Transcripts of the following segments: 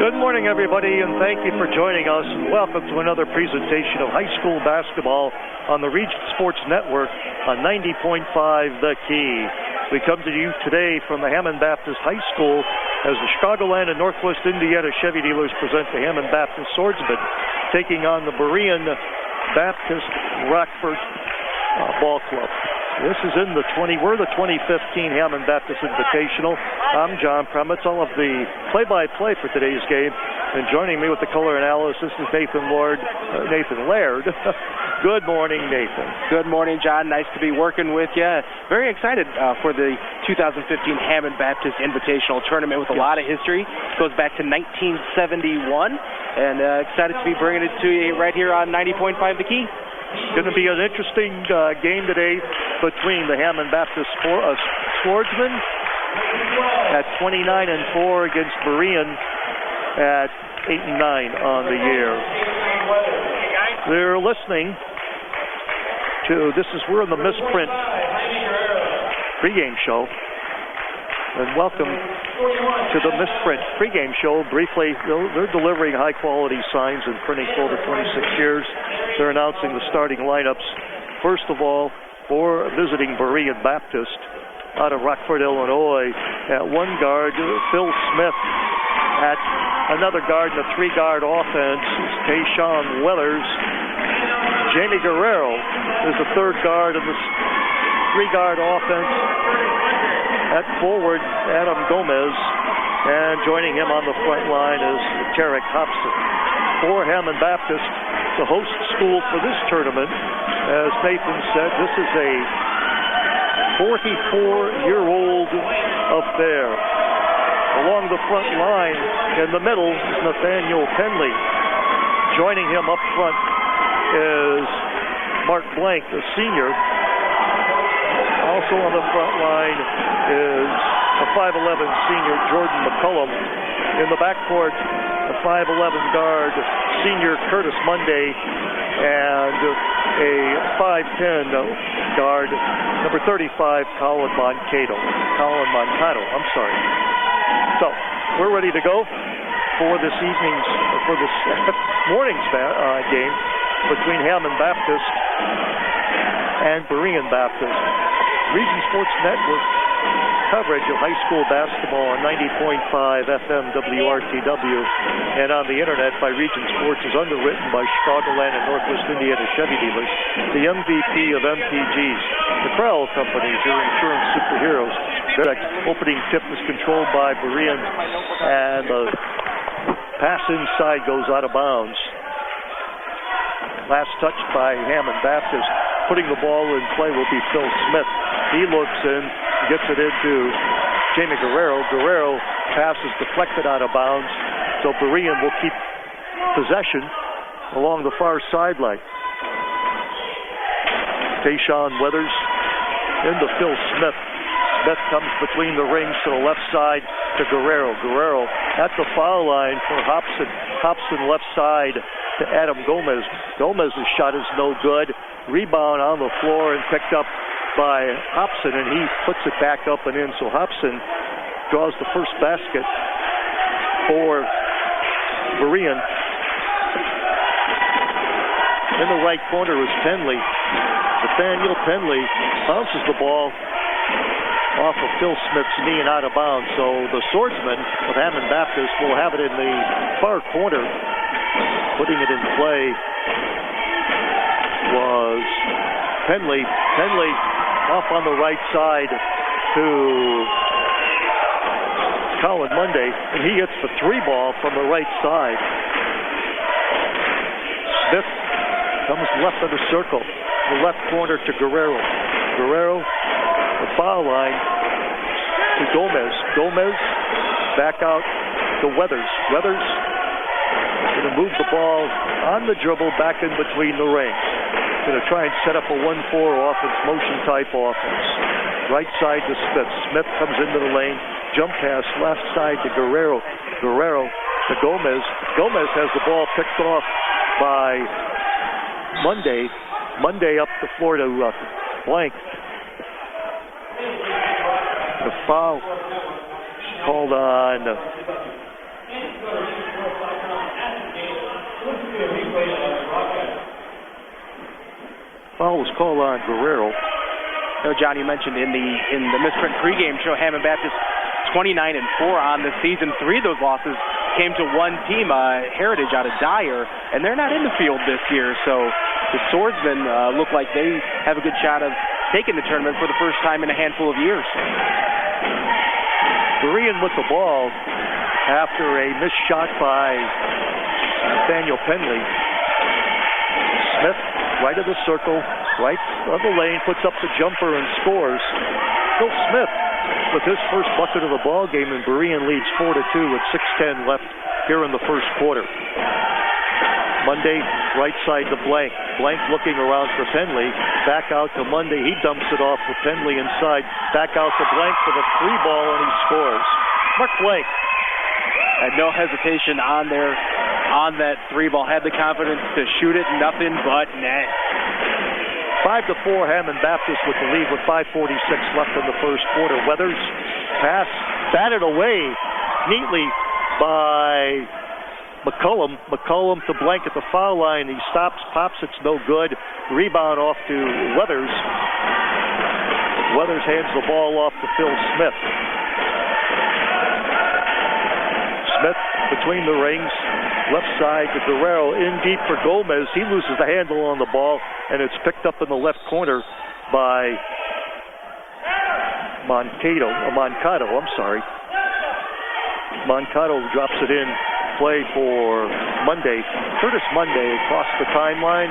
Good morning, everybody, and thank you for joining us. And welcome to another presentation of high school basketball on the Region Sports Network on 90.5 The Key. We come to you today from the Hammond Baptist High School as the Chicagoland and Northwest Indiana Chevy dealers present the Hammond Baptist Swordsmen taking on the Berean Baptist Rockford Ball Club. This is in we're the 2015 Hammond Baptist Invitational. I'm John Premitz. I'll have the play-by-play for today's game. And joining me with the color analysis is Nathan Laird. Good morning, Nathan. Good morning, John. Nice to be working with you. Very excited for the 2015 Hammond Baptist Invitational Tournament with a lot of history. It goes back to 1971. And excited to be bringing it to you right here on 90.5 The Key. Going to be an interesting game today between the Hammond Baptist Swordsmen at 29-4 against Berean at 8-9 on the year. They're listening to we're in the Misprint pregame show. And welcome to the Misprint pregame show. Briefly, they're delivering high-quality signs and printing for over 26 years. They're announcing the starting lineups. First of all, for visiting Berean Baptist out of Rockford, Illinois. At one guard, Phil Smith. At another guard in a three-guard offense, Tayshawn Weathers. Jamie Guerrero is the third guard in the three-guard offense. At forward, Adam Gomez, and joining him on the front line is Tarek Hobson. For Hammond Baptist, the host school for this tournament, as Nathan said, this is a 44-year-old affair. Along the front line, in the middle, is Nathaniel Penley. Joining him up front is Mark Blank, the senior. Also on the front line is a 5'11 senior, Jordan McCullum. In the backcourt, a 5'11 guard, senior Curtis Monday, and a 5'10 guard, number 35, Colin Moncado. So, we're ready to go for this morning's game between Hammond Baptist and Berean Baptist. Region Sports Network coverage of high school basketball on 90.5 FM WRTW and on the internet by Region Sports is underwritten by Chicagoland and Northwest Indiana Chevy dealers, the MVP of MPGs, the Crowell Companies, your insurance superheroes. The opening tip is controlled by Berean, and the pass inside goes out of bounds. Last touch by Hammond Baptist. Putting the ball in play will be Phil Smith. He looks in, gets it into Jamie Guerrero. Guerrero passes deflected out of bounds, so Berean will keep possession along the far sideline. Tayshawn Weathers into Phil Smith. Smith comes between the rings to the left side to Guerrero. Guerrero at the foul line for Hobson. Hobson left side to Adam Gomez. Gomez's shot is no good. Rebound on the floor and picked up by Hobson, and he puts it back up and in. So Hobson draws the first basket for Berean. In the right corner is Penley. Nathaniel Penley bounces the ball off of Phil Smith's knee and out of bounds. So the swordsman of Hammond Baptist will have it in the far corner. Putting it in play was Penley. Penley off on the right side to Colin Monday, and he hits the three ball from the right side. Smith comes left of the circle, the left corner to Guerrero. Guerrero, the foul line to Gomez. Gomez back out to Weathers. Weathers going to move the ball on the dribble back in between the rings. Going to try and set up a 1-4 offense, motion type offense. Right side to Smith. Smith comes into the lane. Jump pass left side to Guerrero. Guerrero to Gomez. Gomez has the ball picked off by Monday. Monday up the floor to Blank. The foul called on foul was called on Guerrero. John, you mentioned in the Misprint pregame show, Hammond Baptist 29-4 on the season. 3 of those losses came to one team, Heritage out of Dyer, and they're not in the field this year. So the Swordsmen look like they have a good shot of taking the tournament for the first time in a handful of years. Berean with the ball after a missed shot by Daniel Penley. Smith, right of the circle, right of the lane, puts up the jumper and scores. Phil Smith with his first bucket of the ball game, and Berean leads 4-2 with 6:10 left here in the first quarter. Monday, right side to Blank. Blank looking around for Penley. Back out to Monday. He dumps it off with Penley inside. Back out to Blank for the 3-ball, and he scores. Mark Blank. And no hesitation on that 3-ball. Had the confidence to shoot it, nothing but net. 5-4, Hammond Baptist with the lead with 5:46 left in the first quarter. Weathers pass batted away neatly by McCullum. McCullum to Blank at the foul line. He stops, pops, it's no good. Rebound off to Weathers. Weathers hands the ball off to Phil Smith. Smith between the rings. Left side to Guerrero, in deep for Gomez. He loses the handle on the ball, and it's picked up in the left corner by Moncado. Moncado drops it in. Play for Monday. Curtis Monday across the timeline.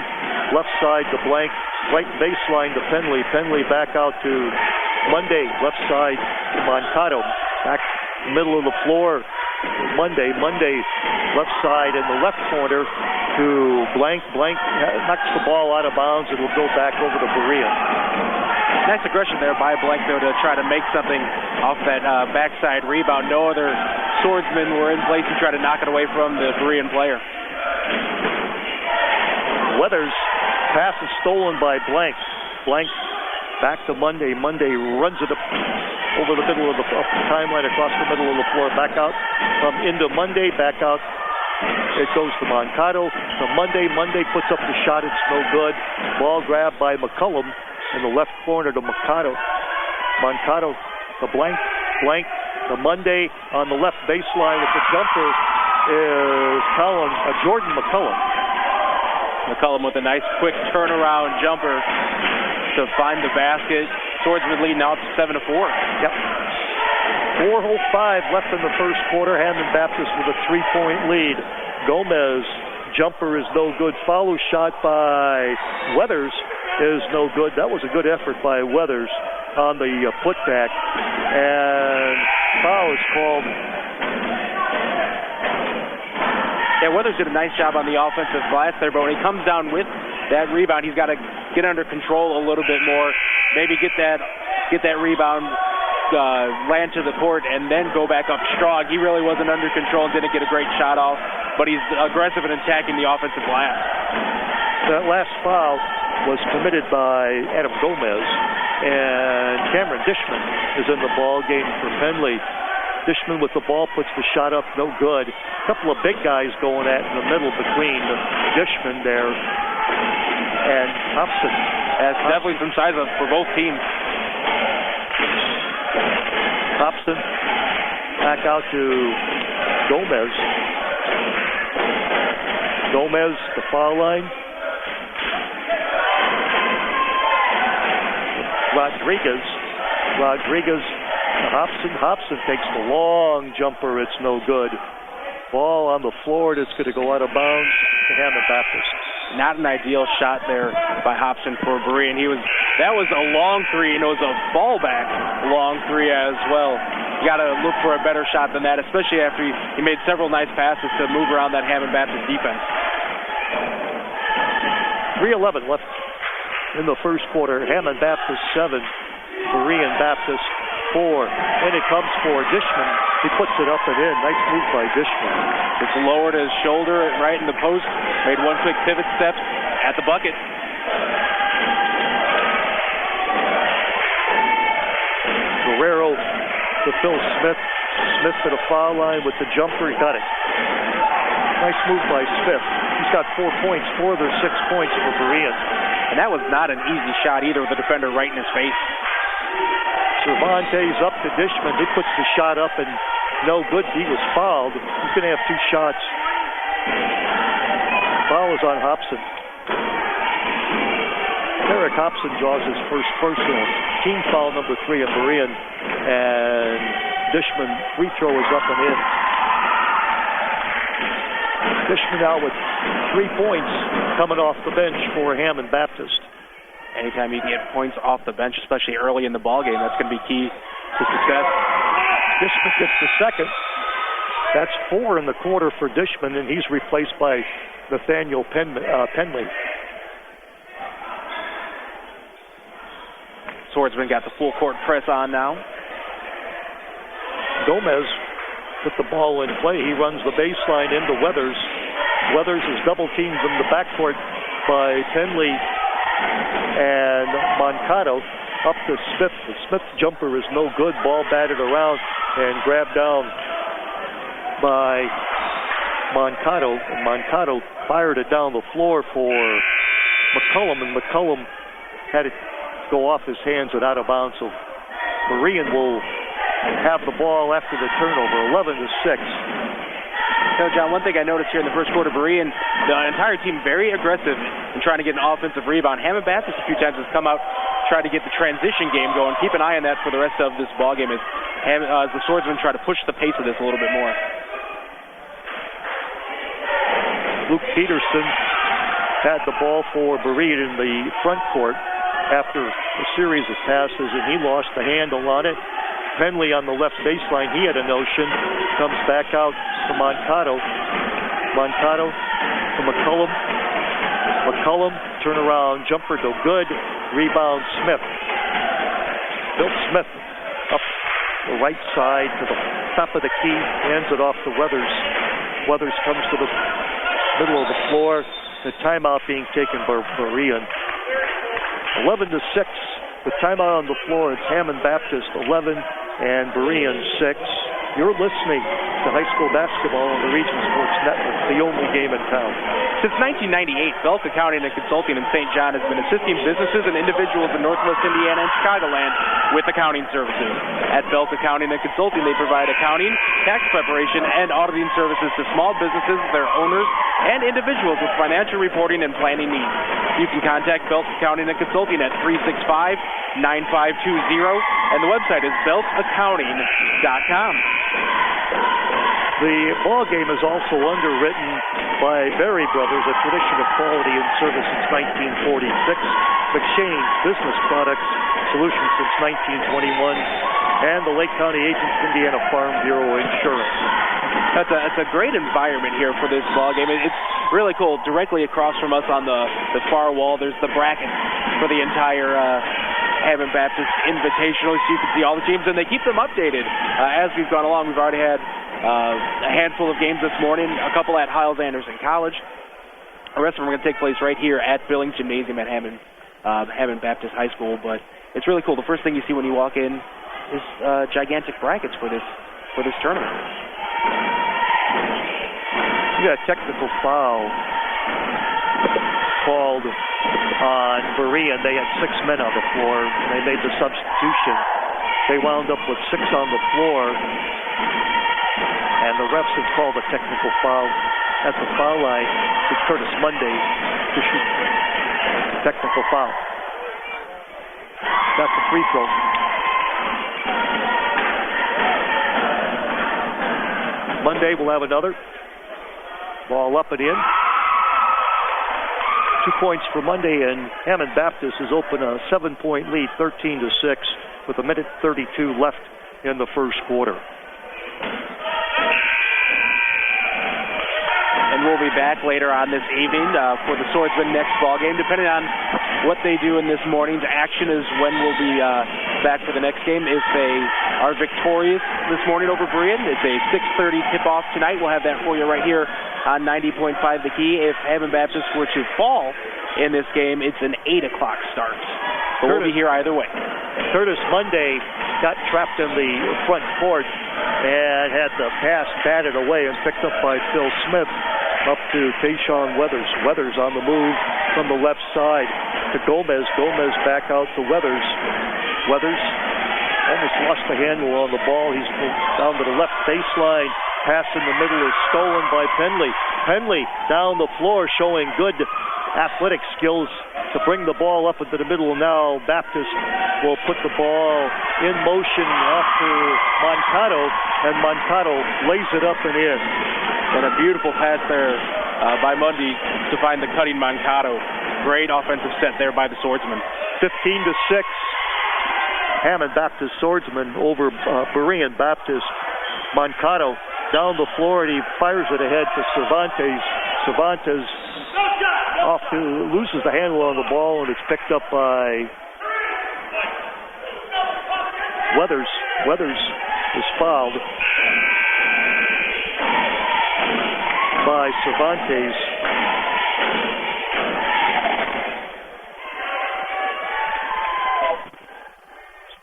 Left side to Blank. Right baseline to Penley. Penley back out to Monday. Left side to Moncado. Back middle of the floor. Monday left side in the left corner to Blank. Blank knocks the ball out of bounds. It will go back over to Berean. Nice aggression there by Blank, though, to try to make something off that backside rebound. No other swordsmen were in place to try to knock it away from the Berean player. Weathers pass is stolen by Blank. Blank back to Monday. Monday runs it up over the middle of the timeline, across the middle of the floor, back out into Monday, back out. It goes to Moncado. To Monday. Monday puts up the shot. It's no good. Ball grabbed by McCullum in the left corner to Moncado. Moncado to Blank. Blank to Monday on the left baseline with the jumper is Jordan McCullum. McCullum with a nice quick turnaround jumper to find the basket. Swordsman lead now up to 7-4. Yep. 4:05 left in the first quarter. Hammond Baptist with a 3-point lead. Gomez jumper is no good. Follow shot by Weathers is no good. That was a good effort by Weathers on the putback. And foul is called. Yeah, Weathers did a nice job on the offensive glass there, but when he comes down with that rebound, he's got to get under control a little bit more. Maybe get that rebound, land to the court, and then go back up strong. He really wasn't under control and didn't get a great shot off, but he's aggressive in attacking the offensive glass. That last foul was committed by Adam Gomez, and Cameron Dishman is in the ball game for Penley. Dishman with the ball puts the shot up, no good. A couple of big guys going at in the middle between Dishman there and Thompson. That's definitely some size up for both teams. Thompson back out to Gomez. Gomez, the foul line. Rodriguez, Hobson takes the long jumper. It's no good. Ball on the floor. It's going to go out of bounds to Hammond Baptist. Not an ideal shot there by Hobson for Berean. That was a long three, and it was a fallback long three as well. You got to look for a better shot than that, especially after he made several nice passes to move around that Hammond Baptist defense. 3:11 left in the first quarter. Hammond Baptist 7, Berean Baptist 4. And it comes for Dishman. He puts it up and in. Nice move by Dishman. It's lowered his shoulder right in the post. Made one quick pivot step at the bucket. Guerrero to Phil Smith. Smith to the foul line with the jumper. He got it. Nice move by Smith. He's got 4 points. 4 of their 6 points for Berean. And that was not an easy shot either, with the defender right in his face. Cervantes up to Dishman. He puts the shot up and no good. He was fouled. He's going to have 2 shots. Foul is on Hobson. Eric Hobson draws his first personal. Team foul number 3 at Berean. And Dishman free throw is up and in. Dishman now with 3 points coming off the bench for Hammond Baptist. Anytime you can get points off the bench, especially early in the ballgame, that's going to be key to success. Dishman gets the second. That's 4 in the quarter for Dishman, and he's replaced by Nathaniel Penley. Swordsman got the full court press on now. Gomez put the ball in play. He runs the baseline into Weathers. Weathers is double teamed in the backcourt by Penley and Moncado. Up to Smith. The Smith jumper is no good. Ball batted around and grabbed down by Moncado. And Moncado fired it down the floor for McCullum, and McCullum had it go off his hands and out of bounds. So Berean will have the ball after the turnover, 11-6. So, John, one thing I noticed here in the first quarter, Berean, the entire team very aggressive in trying to get an offensive rebound. Hammond Baptist a few times has come out, tried to get the transition game going. Keep an eye on that for the rest of this ball game as the Swordsmen try to push the pace of this a little bit more. Luke Peterson had the ball for Berean in the front court after a series of passes, and he lost the handle on it. Penley on the left baseline, he had a notion. Comes back out to Moncado. Moncado to McCullum. McCullum, turnaround jumper, no good. Rebound Smith. Bill Smith up the right side to the top of the key, hands it off to Weathers. Weathers comes to the middle of the floor. The timeout being taken by Berean. 11-6. The timeout on the floor. It's Hammond Baptist 11 and Berean 6. You're listening to high school basketball on the Region Sports Network, the only game in town. Since 1998, Belk Accounting and Consulting in St. John has been assisting businesses and individuals in Northwest Indiana and Chicagoland with accounting services. At Belk Accounting and Consulting, they provide accounting, tax preparation, and auditing services to small businesses, their owners, and individuals with financial reporting and planning needs. You can contact Belk Accounting and Consulting at 365-9520, and the website is belkaccounting.com. The ball game is also underwritten by Berry Brothers, a tradition of quality and service since 1946. McShane Business Products Solutions since 1921, and the Lake County Agents Indiana Farm Bureau Insurance. That's a great environment here for this ball game. It's really cool. Directly across from us on the far wall, there's the bracket for the entire Hammond Baptist Invitational. So you can see all the teams, and they keep them updated as we've gone along. We've already had a handful of games this morning, a couple at Hiles Anderson College. The rest of them are going to take place right here at Billings Gymnasium at Hammond Baptist High School. But it's really cool. The first thing you see when you walk in is gigantic brackets for this tournament. We got a technical foul called on Berean. They had 6 men on the floor. They made the substitution. They wound up with 6 on the floor, and the refs have called a technical foul at the foul line to Curtis Monday to shoot technical foul. That's the free throw. Monday will have another. Ball up and in. 2 points for Monday, and Hammond Baptist has opened a 7-point lead, 13-6, with 1:32 left in the first quarter. And we'll be back later on this evening for the Swordsman next ball game. Depending on what they do in this morning's action is when we'll be back for the next game. If they are victorious this morning over Berean, it's a 6:30 tip-off tonight. We'll have that for you right here on 90.5 The Key. If Hammond Baptist were to fall in this game, it's an 8 o'clock start. But we'll be here either way. Curtis Monday got trapped in the front court and had the pass batted away and picked up by Phil Smith up to Tayshawn Weathers. Weathers on the move from the left side. to Gomez. Gomez back out to Weathers. Weathers almost lost the handle on the ball. He's down to the left baseline. Pass in the middle is stolen by Penley. Penley down the floor showing good athletic skills to bring the ball up into the middle. Now Baptist will put the ball in motion off to Moncado, and Moncado lays it up and in. And a beautiful pass there by Mundy to find the cutting Moncado. Great offensive set there by the Swordsman. 15-6. Hammond Baptist Swordsman over Berean Baptist. Moncado down the floor, and he fires it ahead to Cervantes. Cervantes loses the handle on the ball, and it's picked up by Weathers. Weathers is fouled by Cervantes.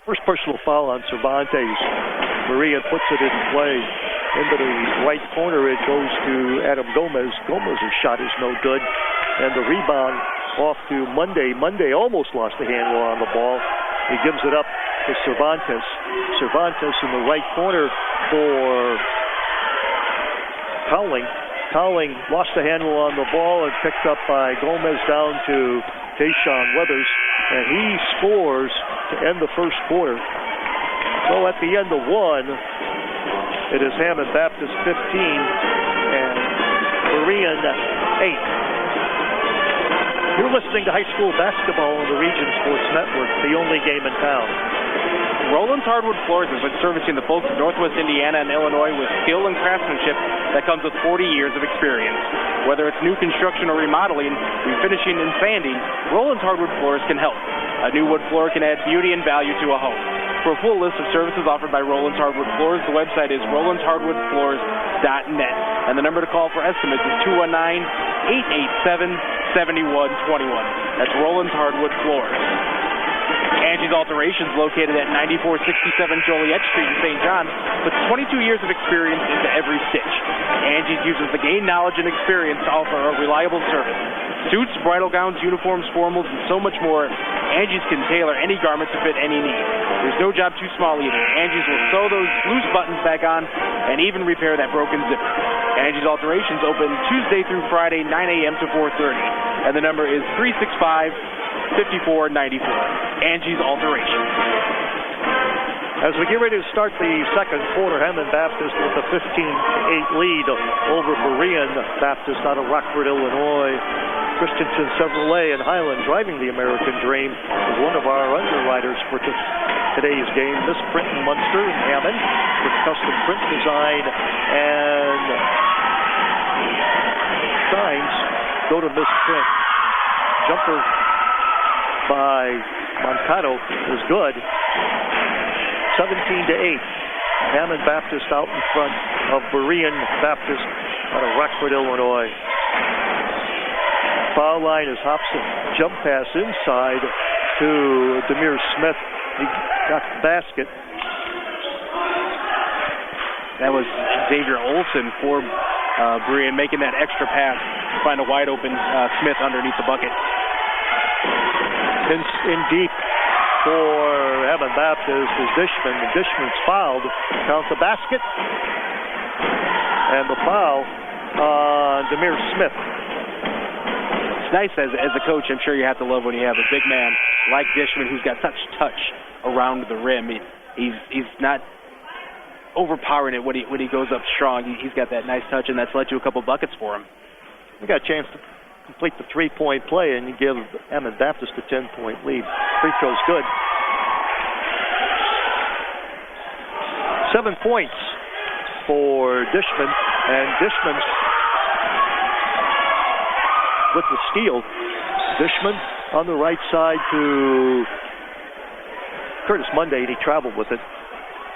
First personal foul on Cervantes. Berean puts it in play. Into the right corner, it goes to Adam Gomez. Gomez's shot is no good. And the rebound off to Monday. Monday almost lost the handle on the ball. He gives it up to Cervantes. Cervantes in the right corner for Cowling. Cowling lost the handle on the ball and picked up by Gomez down to Tayshawn Weathers. And he scores to end the first quarter. So at the end of one, it is Hammond Baptist 15 and Berean 8. You're listening to high school basketball on the Region Sports Network, the only game in town. Roland's Hardwood Floors has been servicing the folks of Northwest Indiana and Illinois with skill and craftsmanship that comes with 40 years of experience. Whether it's new construction or remodeling, refinishing and sanding, Roland's Hardwood Floors can help. A new wood floor can add beauty and value to a home. For a full list of services offered by Roland's Hardwood Floors, the website is rolandshardwoodfloors.net. And the number to call for estimates is 219-887-7121. That's Roland's Hardwood Floors. Angie's Alterations, located at 9467 Joliet Street in St. John, puts 22 years of experience into every stitch. Angie's uses the gained knowledge and experience to offer a reliable service. Suits, bridal gowns, uniforms, formals, and so much more. Angie's can tailor any garment to fit any need. There's no job too small either. Angie's will sew those loose buttons back on and even repair that broken zipper. Angie's Alterations open Tuesday through Friday, 9 a.m. to 4:30. And the number is 365-5494. Angie's Alterations. As we get ready to start the second quarter, Hammond Baptist with a 15-8 lead over Berean Baptist out of Rockford, Illinois. Christensen Chevrolet and Highland, driving the American Dream, is one of our underwriters for today's game. Miss Print in Munster and Hammond with custom print design and signs. Go to Miss Print. Jumper by Moncado is good. 17-8. Hammond Baptist out in front of Berean Baptist out of Rockford, Illinois. Foul line is Hobson. Jump pass inside to Demir Smith. He got the basket. That was Xavier Olson for Berean making that extra pass to find a wide open Smith underneath the bucket. In deep for Hammond Baptist is Dishman. Dishman's fouled. Counts the basket. And the foul on Demir Smith. It's nice as a coach. I'm sure you have to love when you have a big man like Dishman who's got such touch around the rim. He's not overpowering it when he goes up strong. He's got that nice touch, and that's led to a couple buckets for him. We got a chance to complete the three-point play and give Hammond Baptist a 10-point lead. Free throw's good. 7 points for Dishman, and Dishman with the steal. Dishman on the right side to Curtis Monday, and he traveled with it.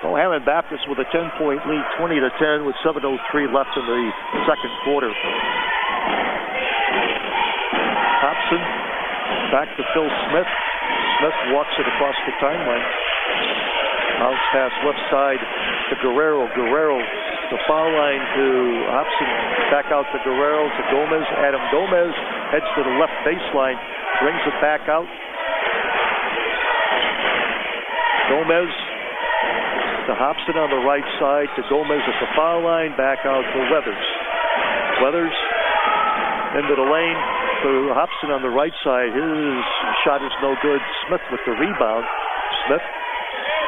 Well, Hammond Baptist with a 10-point lead, 20-10, with 7:03 left in the second quarter. Hobson back to Phil Smith. Smith walks it across the timeline. Bounce pass left side to Guerrero. Guerrero, the foul line to Hobson. Back out to Guerrero, to Gomez. Adam Gomez heads to the left baseline. brings it back out. Gomez to Hobson on the right side, to Gomez at the foul line, back out to Weathers. Weathers into the lane to Hobson on the right side. His shot is no good. Smith with the rebound. Smith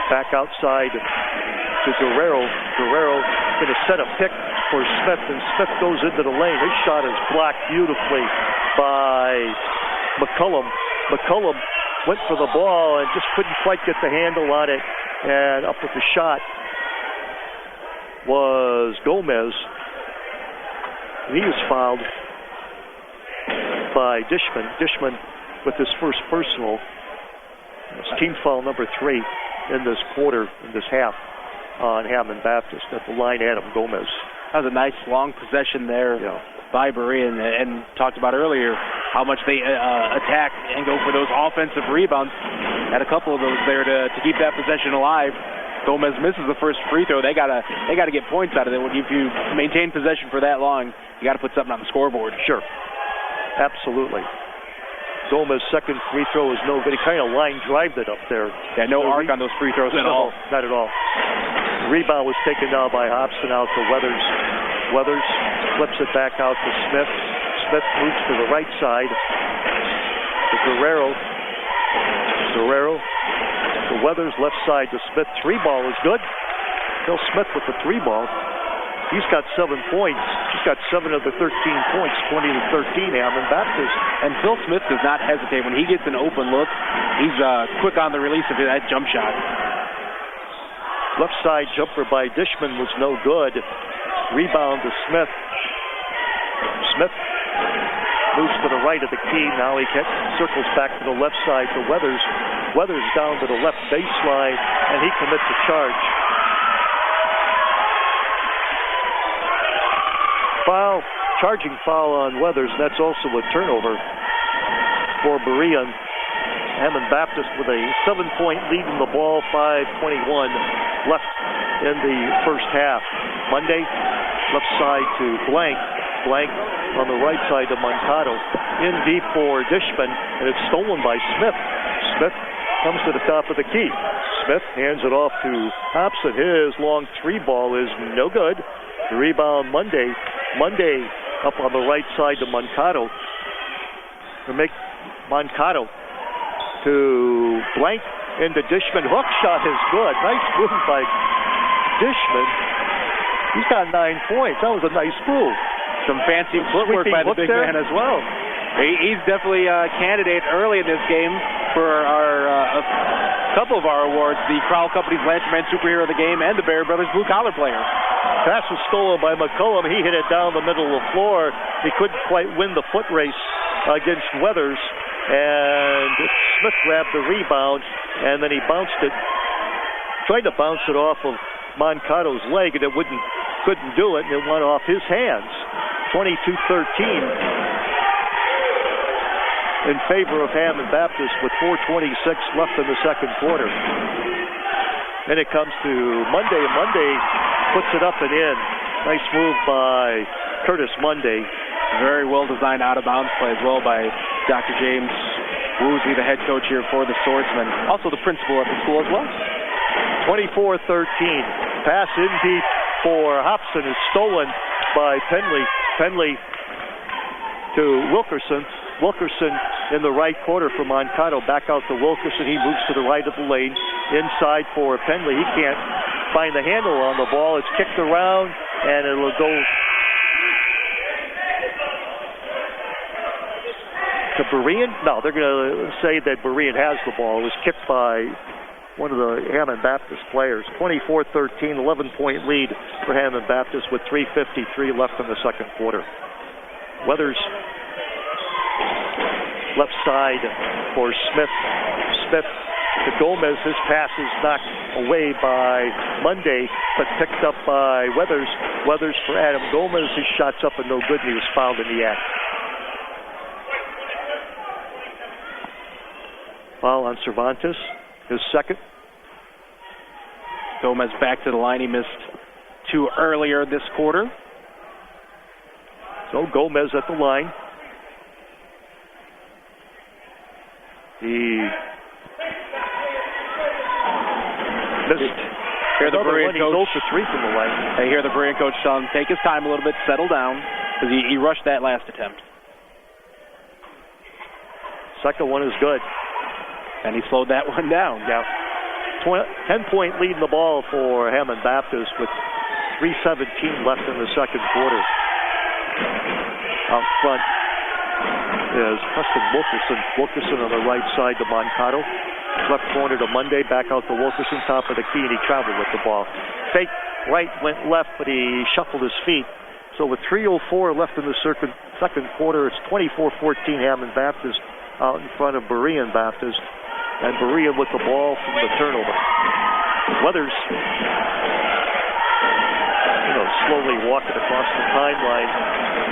back outside to Guerrero. Guerrero going to set a pick for Smith, and Smith goes into the lane. His shot is blocked beautifully by McCullum. McCullum went for the ball and just couldn't quite get the handle on it, and up with the shot was Gomez. And he was fouled by Dishman. Dishman with his first personal. It's team foul number 3 in this quarter, in this half, on Hammond Baptist. At the line, Adam Gomez. That was a nice long possession there by Berean, and talked about earlier how much they attack and go for those offensive rebounds. Had a couple of those there to keep that possession alive. Gomez misses the first free throw. They gotta get points out of it. If you maintain possession for that long, you got to put something on the scoreboard. Sure, absolutely. Gomez's second free throw is no good. He kind of line drived it up there. Yeah, no arc on those free throws at all. Not at all. The rebound was taken down by Hobson out to Weathers. Weathers flips it back out to Smith. Smith moves to the right side to Guerrero. Guerrero to Weathers, left side to Smith. 3-ball is good. Phil Smith with the 3-ball. He's got 7 points. He's got 7 of the 13 points, 20-13, Hammond Baptist. And Phil Smith does not hesitate. When he gets an open look, he's quick on the release of that jump shot. Left side jumper by Dishman was no good. Rebound to Smith. Smith moves to the right of the key. Now he circles back to the left side to Weathers. Weathers down to the left baseline, and he commits a charge. Foul, charging foul on Weathers. That's also a turnover for Berean. Hammond Baptist with a 7-point lead in the ball, 5:21 left in the first half. Monday, left side to Blank. Blank on the right side to Moncado. In deep for Dishman, and it's stolen by Smith. Smith comes to the top of the key. Smith hands it off to Hobson. His long 3-ball is no good. The rebound Monday. Monday up on the right side to Moncado. To make Moncado to Blank into Dishman. Hook shot is good. Nice move by Dishman. He's got 9 points. That was a nice move. Some fancy footwork by the big man as well. He's definitely a candidate early in this game for a couple of our awards, the Crowell Company's Lancerman Superhero of the Game and the Bear Brothers Blue Collar Player. Pass was stolen by McCullum. He hit it down the middle of the floor. He couldn't quite win the foot race against Weathers, and Smith grabbed the rebound, and then he bounced it, tried to bounce it off of Moncado's leg, and couldn't do it, and it went off his hands. 22-13 in favor of Hammond Baptist with 4:26 left in the second quarter. Then it comes to Monday, and Monday puts it up and in. Nice move by Curtis Monday. Very well-designed out-of-bounds play as well by Dr. James Woosley, the head coach here for the Swordsmen. Also the principal at the school as well. 24-13. Pass in deep for Hobson is stolen by Penley. Penley to Wilkerson. Wilkerson in the right corner for Moncado. Back out to Wilkerson. He moves to the right of the lane. Inside for Penley. He can't find the handle on the ball. It's kicked around, and it'll go to Berean. No, they're going to say that Berean has the ball. It was kicked by one of the Hammond Baptist players. 24-13, 11-point lead for Hammond Baptist with 3:53 left in the second quarter. Weathers left side for Smith. Smith to Gomez. His pass is knocked away by Monday, but picked up by Weathers. Weathers for Adam Gomez. His shot's up and no good, and he was fouled in the act. Foul on Cervantes, his second. Gomez back to the line. He missed 2 earlier this quarter. So Gomez at the line. He missed. Hear the Berean He's 0 coach. for 3 from the line. I hear the Berean coach tell him take his time a little bit, settle down, because he rushed that last attempt. Second one is good. And he slowed that one down. Yeah. 10-point lead in the ball for Hammond Baptist with 3:17 left in the second quarter. Out front is Preston Wilkerson. Wilkerson on the right side to Moncado. Left corner to Monday. Back out to Wilkerson. Top of the key, and he traveled with the ball. Fake right, went left, but he shuffled his feet. So with 3:04 left in the second quarter, it's 24-14 Hammond Baptist out in front of Berean Baptist. And Berean with the ball from the turnover. Weathers, slowly walking across the timeline.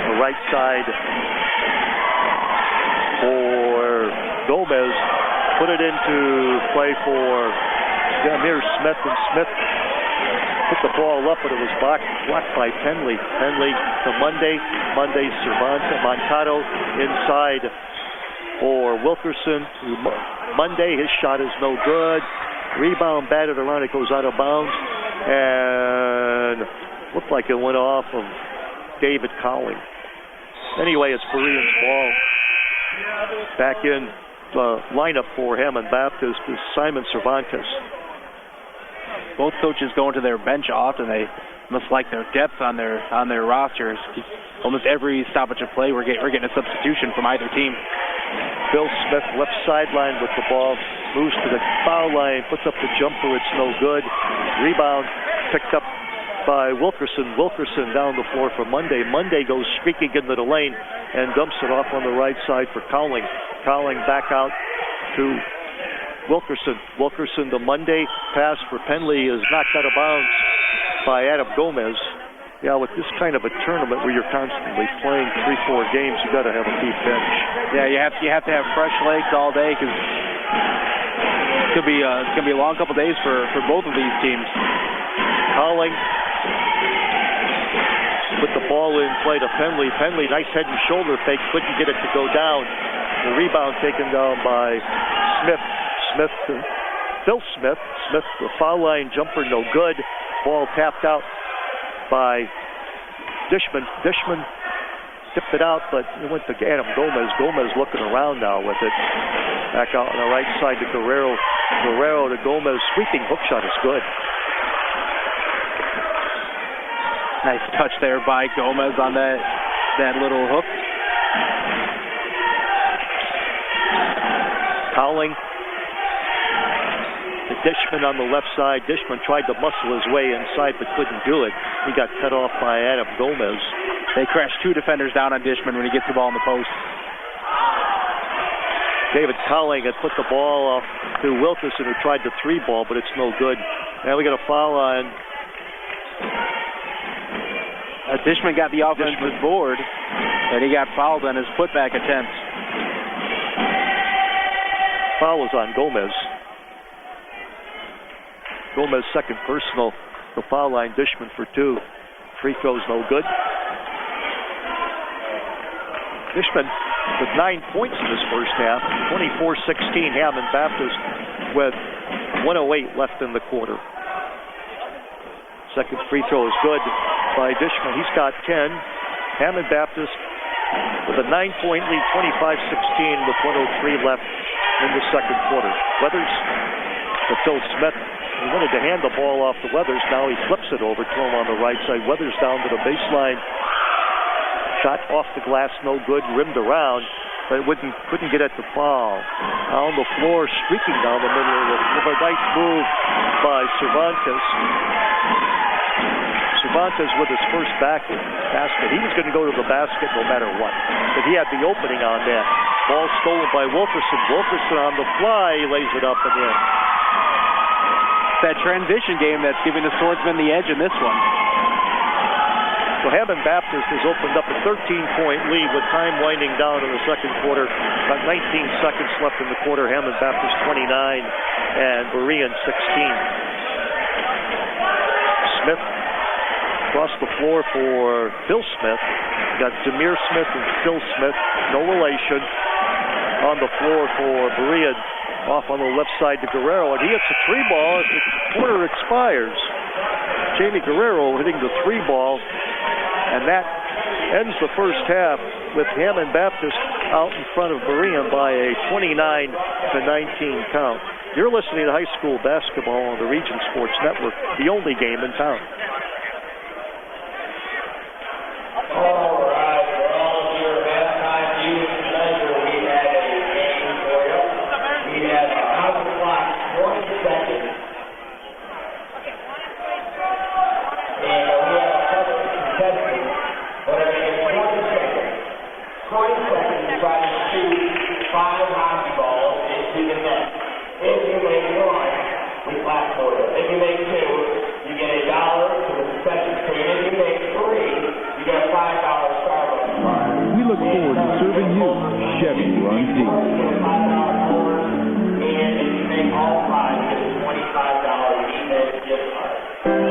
The right side for Gomez. Put it into play for Demir Smith, and Smith put the ball up, but it was blocked by Penley. Penley to Monday. Monday, Cervantes. Moncado inside for Wilkerson. Monday, his shot is no good. Rebound batted around, it goes out of bounds. And looked like it went off of David Cowling. Anyway, it's Berean's ball. Back in the lineup for Hammond Baptist is Simon Cervantes. Both coaches go into their bench often. They must like their depth on their rosters. Almost every stoppage of play, we're getting a substitution from either team. Bill Smith, left sideline with the ball, moves to the foul line, puts up the jumper, it's no good. Rebound picked up by Wilkerson. Wilkerson down the floor for Monday. Monday goes streaking into the lane and dumps it off on the right side for Cowling. Cowling back out to Wilkerson. Wilkerson to Monday. Pass for Penley is knocked out of bounds by Adam Gomez. Yeah, with this kind of a tournament where you're constantly playing 3-4 games, you got to have a deep bench. Yeah, you have to have fresh legs all day, because it's gonna be a long couple days for both of these teams. Cowling with the ball in play to Penley. Penley, nice head and shoulder fake, couldn't get it to go down. The rebound taken down by Smith. Smith to Phil Smith. Smith, the foul line jumper, no good. Ball tapped out by Dishman. Dishman tipped it out, but it went to Adam Gomez. Gomez looking around now with it. Back out on the right side to Guerrero. Guerrero to Gomez. Sweeping hook shot is good. Nice touch there by Gomez on that little hook. Cowling. The Dishman on the left side. Dishman tried to muscle his way inside but couldn't do it. He got cut off by Adam Gomez. They crashed two defenders down on Dishman when he gets the ball in the post. David Cowling had put the ball off to Wilkerson, who tried the 3-ball, but it's no good. Now we got a foul on. Dishman got the offensive board, and he got fouled on his putback attempt. Foul was on Gomez. Gomez second personal. The foul line, Dishman for 2. Free throw's no good. Dishman with 9 points in this first half. 24-16 Hammond Baptist with 1:08 left in the quarter. Second free throw is good by Dishman. He's got 10. Hammond Baptist with a 9-point lead, 25-16 with 1:03 left in the second quarter. Weathers to Phil Smith. He wanted to hand the ball off to Weathers. Now he flips it over to him on the right side. Weathers down to the baseline. Shot off the glass, no good. Rimmed around, but couldn't get at the foul. On the floor, streaking down the middle with a nice move by Cervantes. Cervantes with his first basket. He was going to go to the basket no matter what, but he had the opening on that. Ball stolen by Wilkerson. Wilkerson on the fly, he lays it up and in. That transition game that's giving the Swordsmen the edge in this one. So Hammond Baptist has opened up a 13-point lead with time winding down in the second quarter. About 19 seconds left in the quarter. Hammond Baptist 29 and Berean 16. Smith across the floor for Phil Smith. Got Demir Smith and Phil Smith, no relation. on the floor for Berean. Off on the left side to Guerrero, and he hits a three ball as the quarter expires. Jamie Guerrero hitting the three ball, and that ends the first half with Hammond Baptist out in front of Berean by a 29-19 count. You're listening to high school basketball on the Region Sports Network, the only game in town. All right, we're all here at halftime. You measure, we had a game for you. We had out of the clock 20 seconds. And we have a couple of contestants, but I mean, 20 seconds. 20 seconds to try to shoot 5 hockey balls into the net. If you make one, we clap for you. If you make 2, you get $1 to the concession stand. If you make 3, you get a $5 Starbucks card. We look forward to serving you Chevy Run Deep. And if you make all 5, you get a $25 email gift card.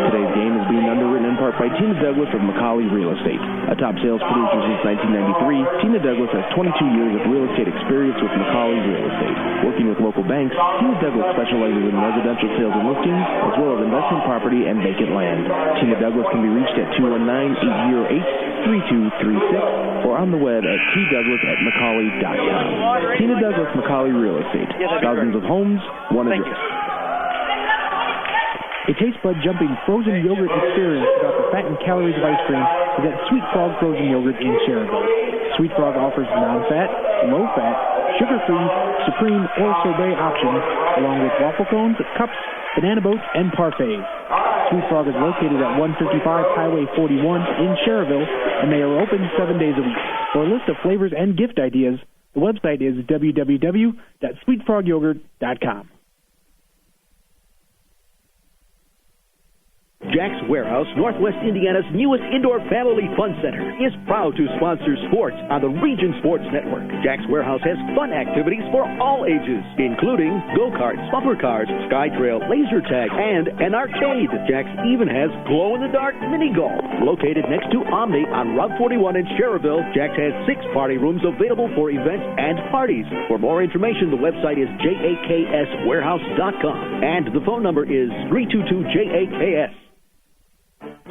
Today's game is being underwritten in part by Tina Douglas of McCauley Real Estate. A top sales producer since 1993, Tina Douglas has 22 years of real estate experience with McCauley Real Estate. Working with local banks, Tina Douglas specializes in residential sales and listings, as well as investment property and vacant land. Tina Douglas can be reached at 219-808-3236 or on the web at tdouglas@mccauley.com. Tina Douglas McCauley Real Estate. Thousands of homes, one address. A taste bud jumping frozen yogurt experience without the fat and calories of ice cream is at Sweet Frog Frozen Yogurt in Cherryville. Sweet Frog offers non-fat, low-fat, sugar-free, supreme, or sorbet options, along with waffle cones, cups, banana boats, and parfaits. Sweet Frog is located at 155 Highway 41 in Cherryville, and they are open 7 days a week. For a list of flavors and gift ideas, the website is www.sweetfrogyogurt.com. Jack's Warehouse, Northwest Indiana's newest indoor family fun center, is proud to sponsor sports on the Region Sports Network. Jack's Warehouse has fun activities for all ages, including go-karts, bumper cars, sky trail, laser tag, and an arcade. Jack's even has glow-in-the-dark mini golf. Located next to Omni on Route 41 in Cherryville, Jack's has 6 party rooms available for events and parties. For more information, the website is jakswarehouse.com, and the phone number is 322-JAKS.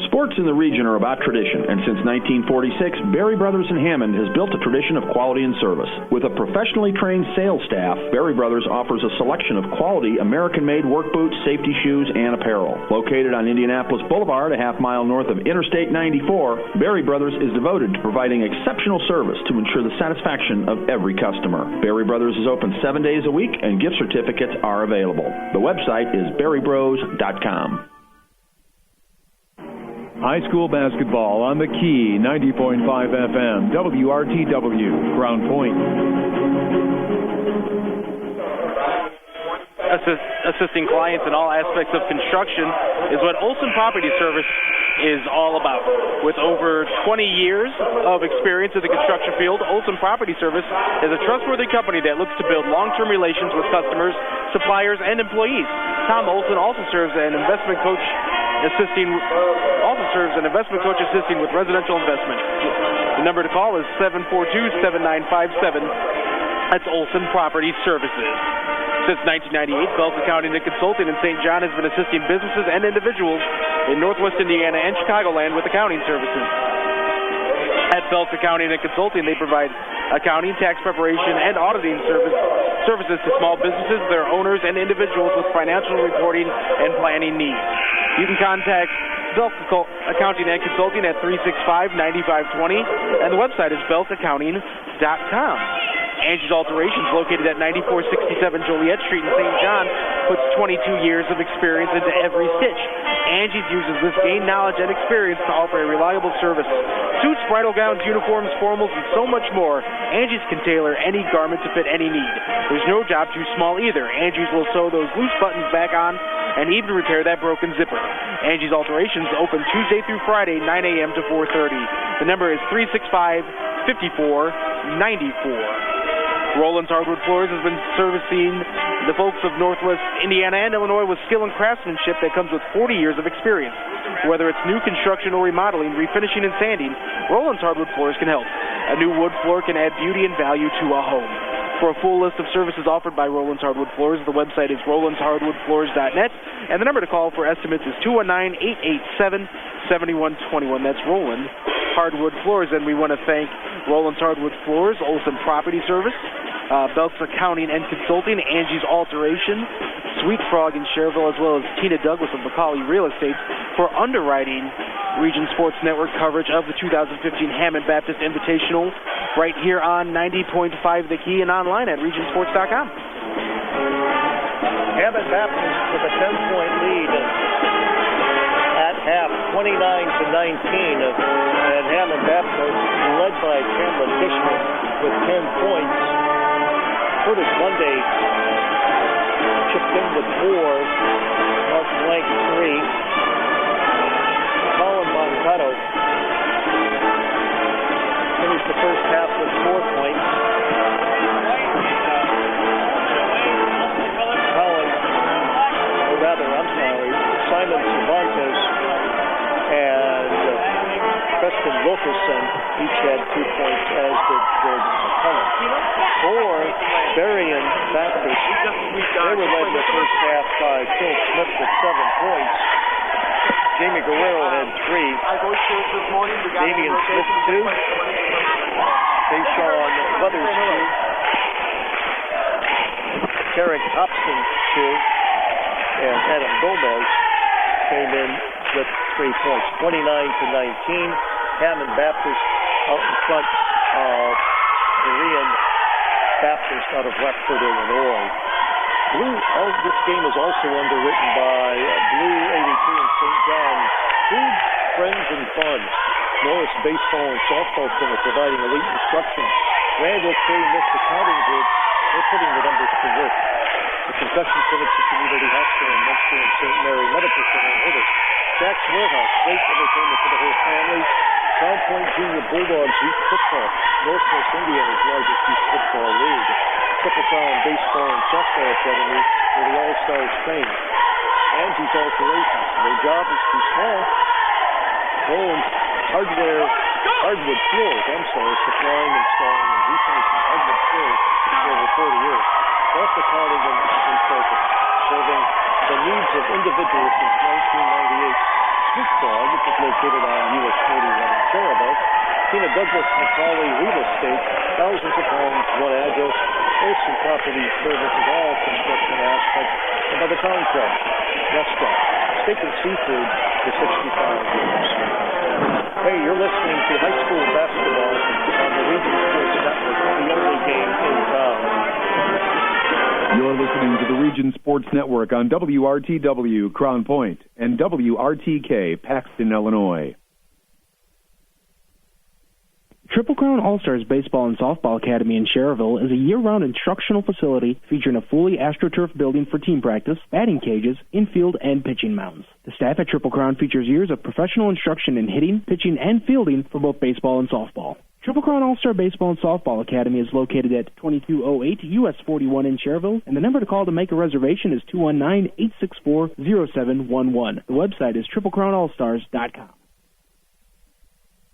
Sports in the region are about tradition, and since 1946, Berry Brothers in Hammond has built a tradition of quality and service. With a professionally trained sales staff, Berry Brothers offers a selection of quality American-made work boots, safety shoes, and apparel. Located on Indianapolis Boulevard, a half-mile north of Interstate 94, Berry Brothers is devoted to providing exceptional service to ensure the satisfaction of every customer. Berry Brothers is open 7 days a week, and gift certificates are available. The website is berrybros.com. High school basketball on the Key, 90.5 FM, WRTW, Crown Point. Assisting clients in all aspects of construction is what Olson Property Service is all about. With over 20 years of experience in the construction field, Olson Property Service is a trustworthy company that looks to build long-term relations with customers, suppliers, and employees. Tom Olson also serves as an investment coach assisting with residential investment. The number to call is 742-7957. That's Olson Property Services. Since 1998, Belts Accounting and Consulting in St. John has been assisting businesses and individuals in Northwest Indiana and Chicagoland with accounting services. At Belts Accounting and Consulting, they provide accounting, tax preparation, and auditing services to small businesses, their owners, and individuals with financial reporting and planning needs. You can contact Belts Accounting and Consulting at 365-9520, and the website is beltsaccounting.com. Angie's Alterations, located at 9467 Joliet Street in St. John, puts 22 years of experience into every stitch. Angie's uses this gained knowledge and experience to offer a reliable service. Suits, bridal gowns, uniforms, formals, and so much more. Angie's can tailor any garment to fit any need. There's no job too small either. Angie's will sew those loose buttons back on and even repair that broken zipper. Angie's Alterations open Tuesday through Friday, 9 a.m. to 4:30. The number is 365-5494. Roland's Hardwood Floors has been servicing the folks of Northwest Indiana and Illinois with skill and craftsmanship that comes with 40 years of experience. Whether it's new construction or remodeling, refinishing, and sanding, Roland's Hardwood Floors can help. A new wood floor can add beauty and value to a home. For a full list of services offered by Roland's Hardwood Floors, the website is rolandshardwoodfloors.net, and the number to call for estimates is 219-887-7121. That's Roland Hardwood Floors, and we want to thank Roland's Hardwood Floors, Olson Property Service, Belks Accounting and Consulting, Angie's Alteration, Sweet Frog in Cherville, as well as Tina Douglas of Macaulay Real Estate for underwriting Region Sports Network coverage of the 2015 Hammond Baptist Invitational right here on 90.5 The Key and online at regionsports.com. Hammond Baptist with a 10-point lead at half, 29-19, and Hammond Baptist led by Chandler Kishner with 10 points. Curtis Monday chipped in with 4, Mark Blank 3, Colin Moncato finished the first half with 4 points. Simon Cervantes and Preston Wilkerson each had 2 points, as did Jordan McCullough. For Berean Baptist, they were led in the first half by Phil Smith with 7 points. Jamie Guerrero had 3. Damian Smith 2. Deshaun Weathers 2. Derek Hobson 2. And Adam Gomez came in with 3 points, 29-19. Hammond Baptist out in front of Berean Baptist out of Rockford, Illinois. This game is also underwritten by Blue 82 in St. John. Food, friends, and fun. Norris Baseball and Softball Center providing elite instruction. Randall K. Mist Accounting Group, they're putting the numbers to work. The concussion clinics at Community Hospital in Munster and St. Mary Medical Center in Hibbles. Jack's Warehouse, great entertainment for the whole family. Crown Point Junior Bulldogs Youth Football, Northwest Indiana's largest youth football league. Triple Crown Baseball and Softball Academy, where the All-Stars train. Angie's Alterations, their job is too small. Roland's Hardwood Floors, supplying, installing, and refinishing hardwood floors for over 40 years. Self-accounting and focus, serving the needs of individuals since 1998. Sweet Frog, which is located on US 41 in Cherville. Tina Douglas Macaulay Real Estate, thousands of homes, one address. Olson Property services all construction aspects, and by the contract. Restaurant, steak and seafood for 65 years. Hey, you're listening to high school basketball on the Region Sports Network, the only game in town. You're listening to the Region Sports Network on WRTW Crown Point and WRTK Paxton, Illinois. Triple Crown All-Stars Baseball and Softball Academy in Cherville is a year-round instructional facility featuring a fully AstroTurf building for team practice, batting cages, infield, and pitching mounds. The staff at Triple Crown features years of professional instruction in hitting, pitching, and fielding for both baseball and softball. Triple Crown All-Star Baseball and Softball Academy is located at 2208 US 41 in Cherville, and the number to call to make a reservation is 219-864-0711. The website is triplecrownallstars.com.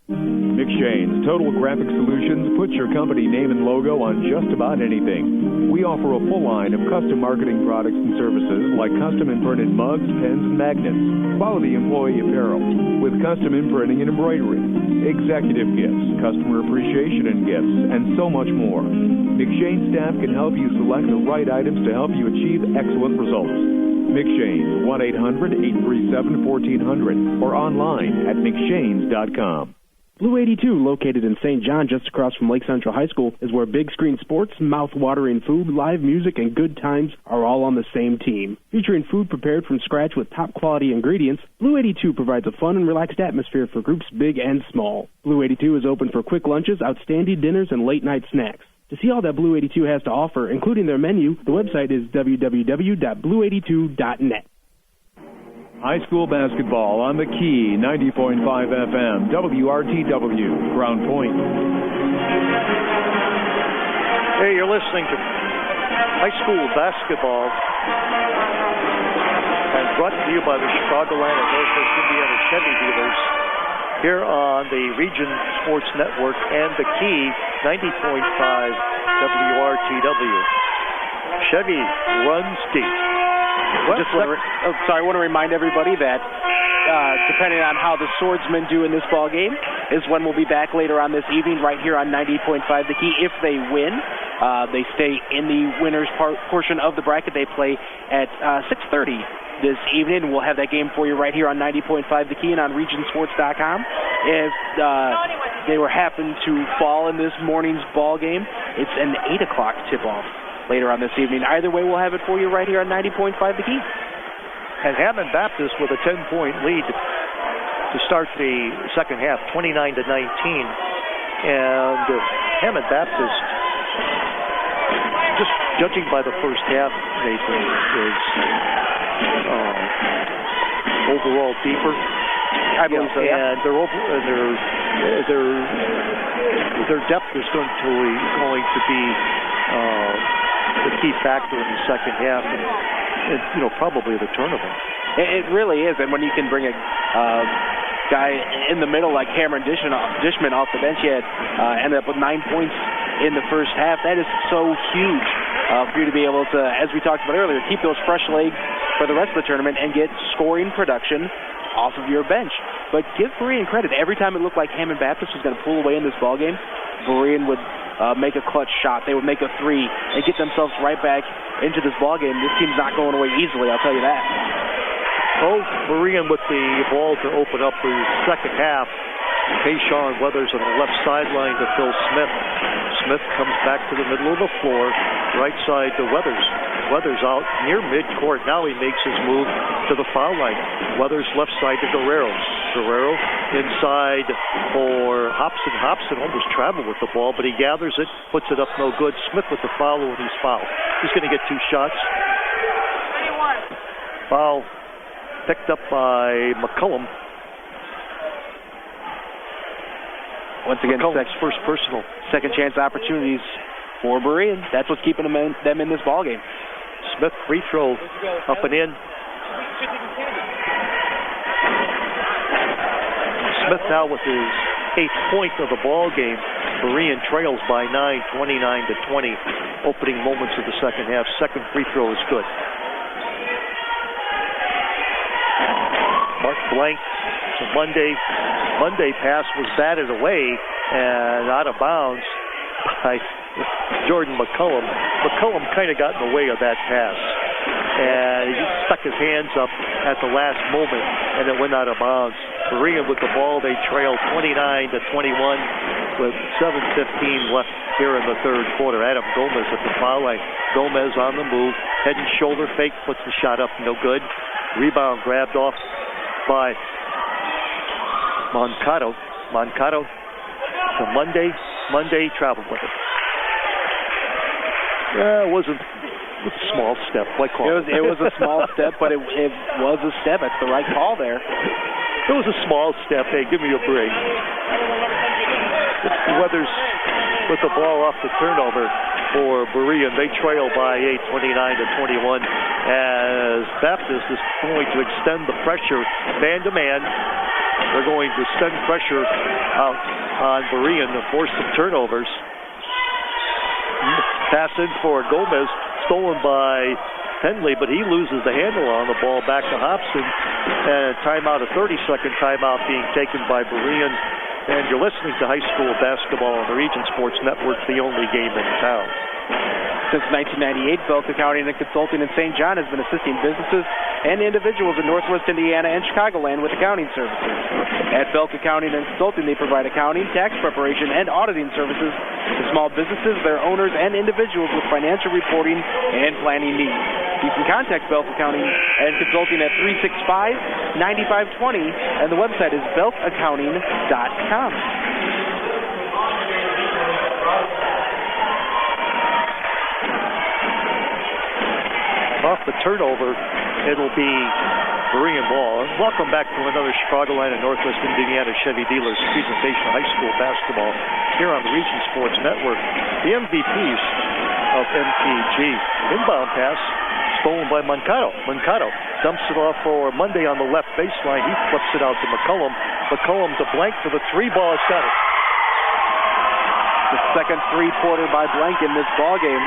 McShane's Total Graphic Solutions puts your company name and logo on just about anything. We offer a full line of custom marketing products and services like custom imprinted mugs, pens, and magnets, quality employee apparel with custom imprinting and embroidery, executive gifts, customer appreciation and gifts, and so much more. McShane staff can help you select the right items to help you achieve excellent results. McShane, 1-800-837-1400 or online at mcshanes.com. Blue 82, located in St. John just across from Lake Central High School, is where big screen sports, mouth-watering food, live music, and good times are all on the same team. Featuring food prepared from scratch with top-quality ingredients, Blue 82 provides a fun and relaxed atmosphere for groups big and small. Blue 82 is open for quick lunches, outstanding dinners, and late-night snacks. To see all that Blue 82 has to offer, including their menu, the website is www.blue82.net. High school basketball on the Key, 90.5 FM, WRTW, Crown Point. Hey, you're listening to high school basketball, and brought to you by the Chicagoland and Northwest Indiana Chevy dealers here on the Region Sports Network and the Key 90.5 WRTW. Chevy runs deep. I want to remind everybody that depending on how the Swordsmen do in this ball game is when we'll be back later on this evening right here on 90.5 The Key. If they win, they stay in the winner's portion of the bracket. They play at 6:30 this evening. We'll have that game for you right here on 90.5 The Key and on regionsports.com. If they happen to fall in this morning's ball game, it's an 8 o'clock tip-off later on this evening. Either way, we'll have it for you right here on 90.5 The Key. And Hammond Baptist with a 10-point lead to start the second half, 29-19. And Hammond Baptist, just judging by the first half, Nathan, is overall deeper. I believe so, yeah. And their depth is going to be the key factor in the second half, and probably the tournament. It really is, and when you can bring a guy in the middle like Cameron Dishman off the bench, he had ended up with 9 points in the first half. That is so huge for you to be able to, as we talked about earlier, keep those fresh legs for the rest of the tournament and get scoring production off of your bench. But give Berean credit. Every time it looked like Hammond Baptist was going to pull away in this ballgame, Berean would make a clutch shot. They would make a three and get themselves right back into this ballgame. This team's not going away easily, I'll tell you that. Both Berean with the ball to open up the second half. Kayshawn Weathers on the left sideline to Phil Smith. Smith comes back to the middle of the floor, right side to Weathers. Weathers out near midcourt. Now he makes his move to the foul line. Weathers left side to Guerrero. Guerrero inside for Hobson. Hobson almost traveled with the ball, but he gathers it, puts it up no good. Smith with the foul when he's fouled. He's going to get 2 shots. Foul picked up by McCullum. Once again, McCullum's first personal. Second chance opportunities for Berean. That's what's keeping them in this ballgame. Smith free throw up and in. Smith now with his 8th point of the ball game. Berean trails by 9, 29-20. Opening moments of the second half. Second free throw is good. Mark Blank to Monday. Monday pass was batted away and out of bounds by Jordan McCullum. McCullum kind of got in the way of that pass, and he just stuck his hands up at the last moment, and it went out of bounds. Berean with the ball, they trail 29-21 with 7:15 left here in the third quarter. Adam Gomez at the foul line. Gomez on the move, head and shoulder fake, puts the shot up, no good. Rebound grabbed off by Moncado. Moncado to Monday. Monday traveled with it. It was a small step. It was a small step, but it was a step. That's the right call there. It was a small step. Hey, give me a break. Weathers with the ball off the turnover for Berean. They trail by 8, 29-21, as Baptist is going to extend the pressure man-to-man. They're going to extend pressure out on Berean to force some turnovers. Pass in for Gomez, stolen by Henley, but he loses the handle on the ball back to Hobson. And a timeout, a 30-second timeout being taken by Berean. And you're listening to high school basketball on the Region Sports Network, the only game in town. Since 1998, Belk Accounting and Consulting in St. John has been assisting businesses and individuals in Northwest Indiana and Chicagoland with accounting services. At Belk Accounting and Consulting, they provide accounting, tax preparation, and auditing services to small businesses, their owners, and individuals with financial reporting and planning needs. You can contact Belk Accounting and Consulting at 365-9520, and the website is belkaccounting.com. Off the turnover, it'll be Berean ball. Welcome back to another Chicagoland and Northwest Indiana Chevy Dealers presentation of high school basketball here on the Region Sports Network. The MVPs of MTG. Inbound pass stolen by Moncado. Moncado dumps it off for Monday on the left baseline. He flips it out to McCullum. McCullum to Blank for the 3 ball. It's got it. the second three-pointer by Blank in this ball game.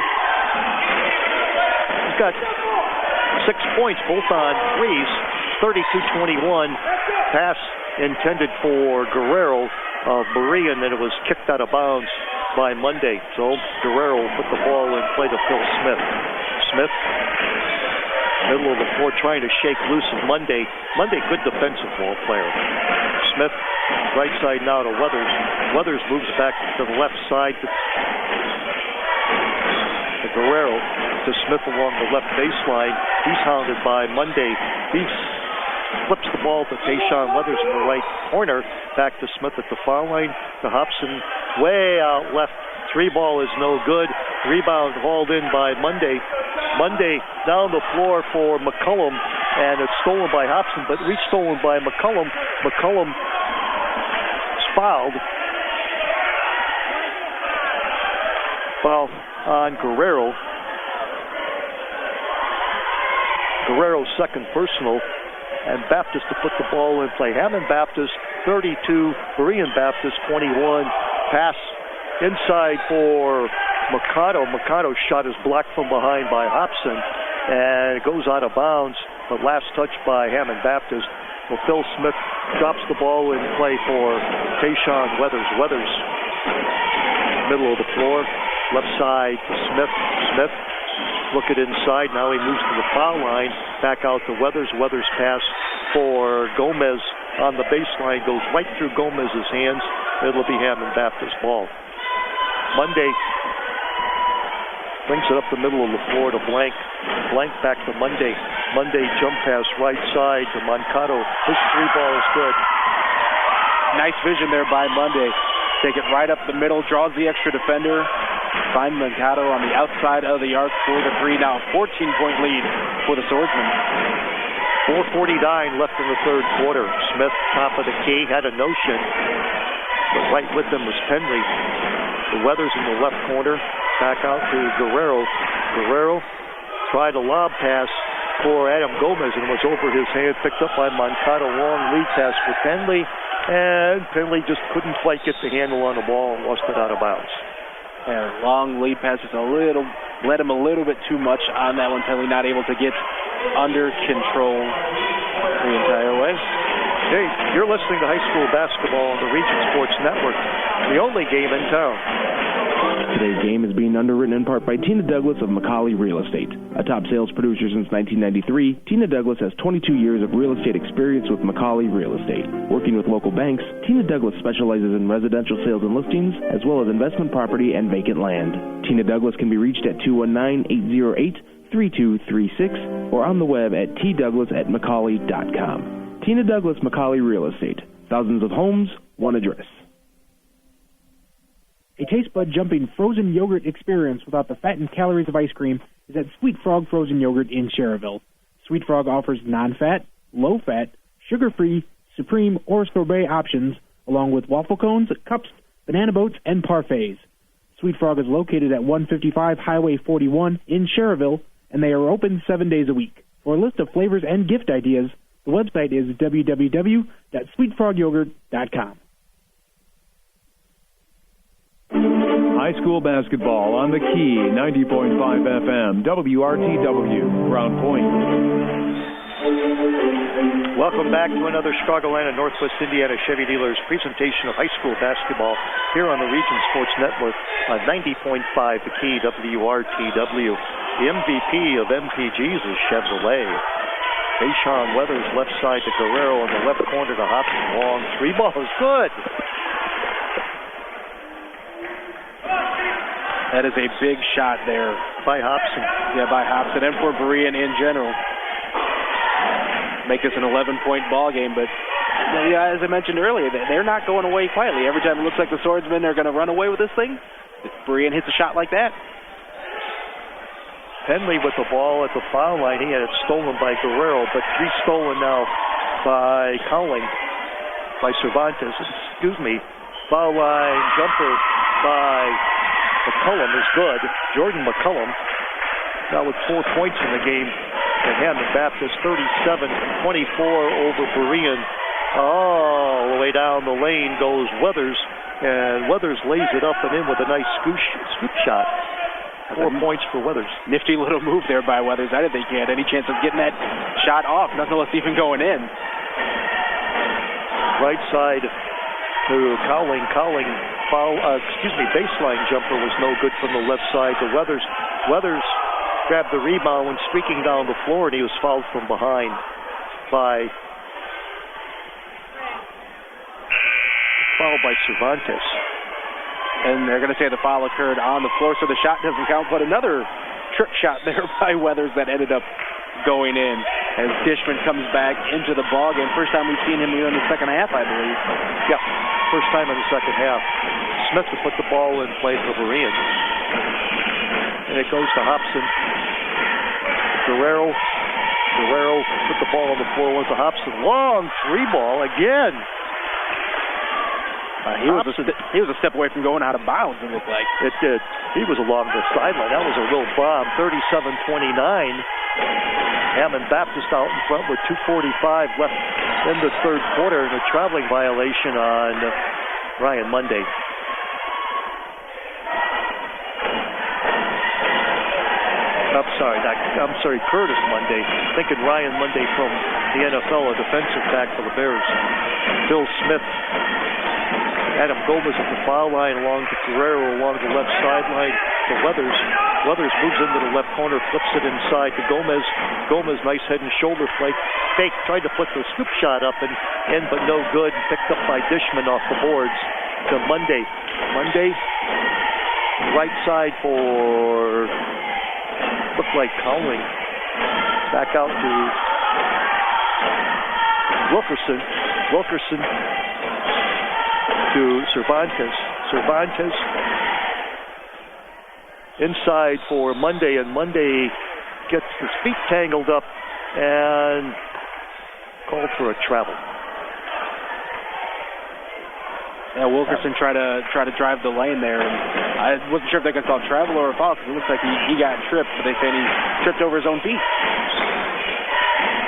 He's got 6 points, both on threes. 32-21. Pass intended for Guerrero of Berean, and it was kicked out of bounds by Monday. So Guerrero put the ball in play to Phil Smith. Smith, middle of the floor, trying to shake loose of Monday. Monday, good defensive ball player. Smith, right side now to Weathers. Weathers moves back to the left side to Guerrero, to Smith along the left baseline. He's hounded by Monday. He flips the ball to Tayshawn Weathers in the right corner. Back to Smith at the foul line. To Hobson, way out left. Three ball is no good. Rebound hauled in by Monday. Monday down the floor for McCullum, and it's stolen by Hobson, but re-stolen by McCullum. McCullum is fouled. Foul on Guerrero. Guerrero's second personal, and Baptist to put the ball in play. Hammond Baptist 32, Berean Baptist 21. Pass inside for Mercado. Mercado's shot is blocked from behind by Hobson, and it goes out of bounds, but last touch by Hammond Baptist. Well, Phil Smith drops the ball in play for Tayshawn Weathers. Weathers, middle of the floor, left side to Smith. Smith, look it inside. Now he moves to the foul line. Back out to Weathers. Weathers pass for Gomez on the baseline. Goes right through Gomez's hands. It'll be Hammond Baptist ball. Monday brings it up the middle of the floor to Blank. Blank back to Monday. Monday jump pass right side to Moncado. His three ball is good. Nice vision there by Monday. Take it right up the middle, draws the extra defender. Find Moncado on the outside of the arc for the three. Now a 14-point lead for the Swordsmen. 4:49 left in the third quarter. Smith, top of the key, had a notion, but right with them was Penley. The Weathers in the left corner. Back out to Guerrero. Guerrero tried a lob pass for Adam Gomez and was over his hand, picked up by Moncado. Long lead pass for Penley, and Penley just couldn't quite get the handle on the ball and lost it out of bounds. Yeah, long lead pass is led him a little bit too much on that one. Penley not able to get under control the entire way. Hey, you're listening to high school basketball on the Region Sports Network, the only game in town. Today's game is being underwritten in part by Tina Douglas of McCauley Real Estate. A top sales producer since 1993, Tina Douglas has 22 years of real estate experience with McCauley Real Estate. Working with local banks, Tina Douglas specializes in residential sales and listings, as well as investment property and vacant land. Tina Douglas can be reached at 219-808-3236 or on the web at tdouglas@mccauley.com. Tina Douglas McCauley Real Estate. Thousands of homes, one address. A taste bud jumping frozen yogurt experience without the fat and calories of ice cream is at Sweet Frog Frozen Yogurt in Cherryville. Sweet Frog offers non-fat, low-fat, sugar-free, supreme, or sorbet options, along with waffle cones, cups, banana boats, and parfaits. Sweet Frog is located at 155 Highway 41 in Cherryville, and they are open 7 days a week. For a list of flavors and gift ideas, the website is www.sweetfrogyogurt.com. High school basketball on the Key, 90.5 FM, WRTW, Ground Point. Welcome back to another Chicagoland and Northwest Indiana Chevy Dealers presentation of high school basketball here on the Region Sports Network on 90.5 The Key, WRTW. The MVP of MPGs is Chevrolet. Tayshawn Weathers, left side to Guerrero, on the left corner to Hobson. Long three ball is good. That is a big shot there. By Hobson. Yeah, by Hobson and for Berean in general. Make this an 11-point ball game, but yeah, as I mentioned earlier, they're not going away quietly. Every time it looks like the Swordsmen are going to run away with this thing, if Berean hits a shot like that. Penley with the ball at the foul line. He had it stolen by Guerrero, but three stolen now by Cowling, by Cervantes. Excuse me. Foul line jumper by McCullum is good. Jordan McCullum now with 4 points in the game. And Hammond Baptist 37-24 over Berean. All the way down the lane goes Weathers. And Weathers lays it up and in with a nice scoop shot. 4 points for Weathers. Nifty little move there by Weathers. I didn't think he had any chance of getting that shot off, nonetheless even going in. Right side to Cowling. Cowling baseline jumper was no good from the left side to Weathers. Weathers grabbed the rebound when streaking down the floor, and he was fouled from behind by Cervantes. And they're going to say the foul occurred on the floor, so the shot doesn't count, but another trick shot there by Weathers that ended up going in as Dishman comes back into the ballgame. First time we've seen him here in the second half, I believe. Yeah, first time in the second half. Smith will put the ball in play for Berean. And it goes to Hobson. Guerrero put the ball on the floor, went to Hobson. Long three ball again. He was a step away from going out of bounds, it looked like. It did. He was along the sideline. That was a real bomb. 37-29. Hammond Baptist out in front with 2:45 left in the third quarter, and a traveling violation on Ryan Monday. I'm sorry, Curtis Monday. Thinking Ryan Monday from the NFL, a defensive back for the Bears. Phil Smith. Adam Gomez at the foul line along to Guerrero along the left sideline to Weathers. Weathers moves into the left corner, flips it inside to Gomez. Gomez, nice head and shoulder fake. Tried to put the scoop shot up and in, but no good. Picked up by Dishman off the boards to Monday. Monday, right side for, looked like Cowling. Back out to Wilkerson. Wilkerson to Cervantes. Cervantes inside for Monday, and Monday gets his feet tangled up and called for a travel. Yeah, Wilkerson tried to drive the lane there, and I wasn't sure if they could call travel or a foul because it looks like he got tripped, but they say he tripped over his own feet.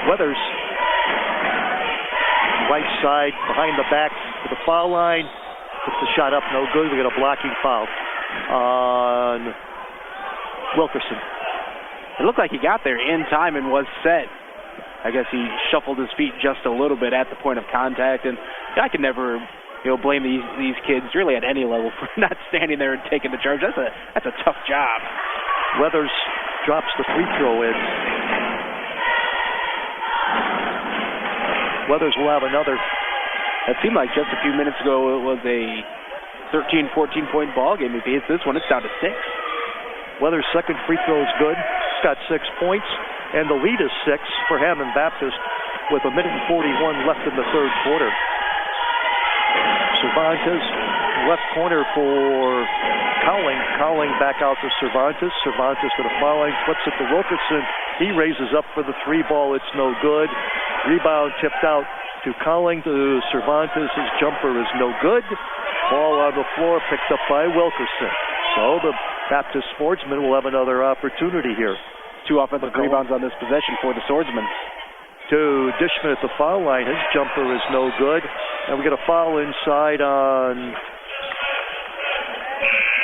Weathers, right side, behind the back to the foul line. Puts the shot up, no good. We got a blocking foul on Wilkerson. It looked like he got there in time and was set. I guess he shuffled his feet just a little bit at the point of contact, and I can never blame these kids really at any level for not standing there and taking the charge. That's a tough job. Weathers drops the free throw in. Weathers will have another. It seemed like just a few minutes ago it was a 13, 14-point ball game. If he hits this one, it's down to 6. Weathers' second free throw is good. He's got 6 points, and the lead is 6 for Hammond Baptist with 1:41 left in the third quarter. Cervantes, left corner for Cowling. Cowling back out to Cervantes. Cervantes to the foul line, flips it to Wilkerson. He raises up for the 3 ball. It's no good. Rebound tipped out to Cowling to Cervantes. His jumper is no good. Ball on the floor picked up by Wilkerson. So the Baptist Swordsman will have another opportunity here. 2 offensive rebounds on this possession for the Swordsman. To Dishman at the foul line. His jumper is no good. And we get a foul inside on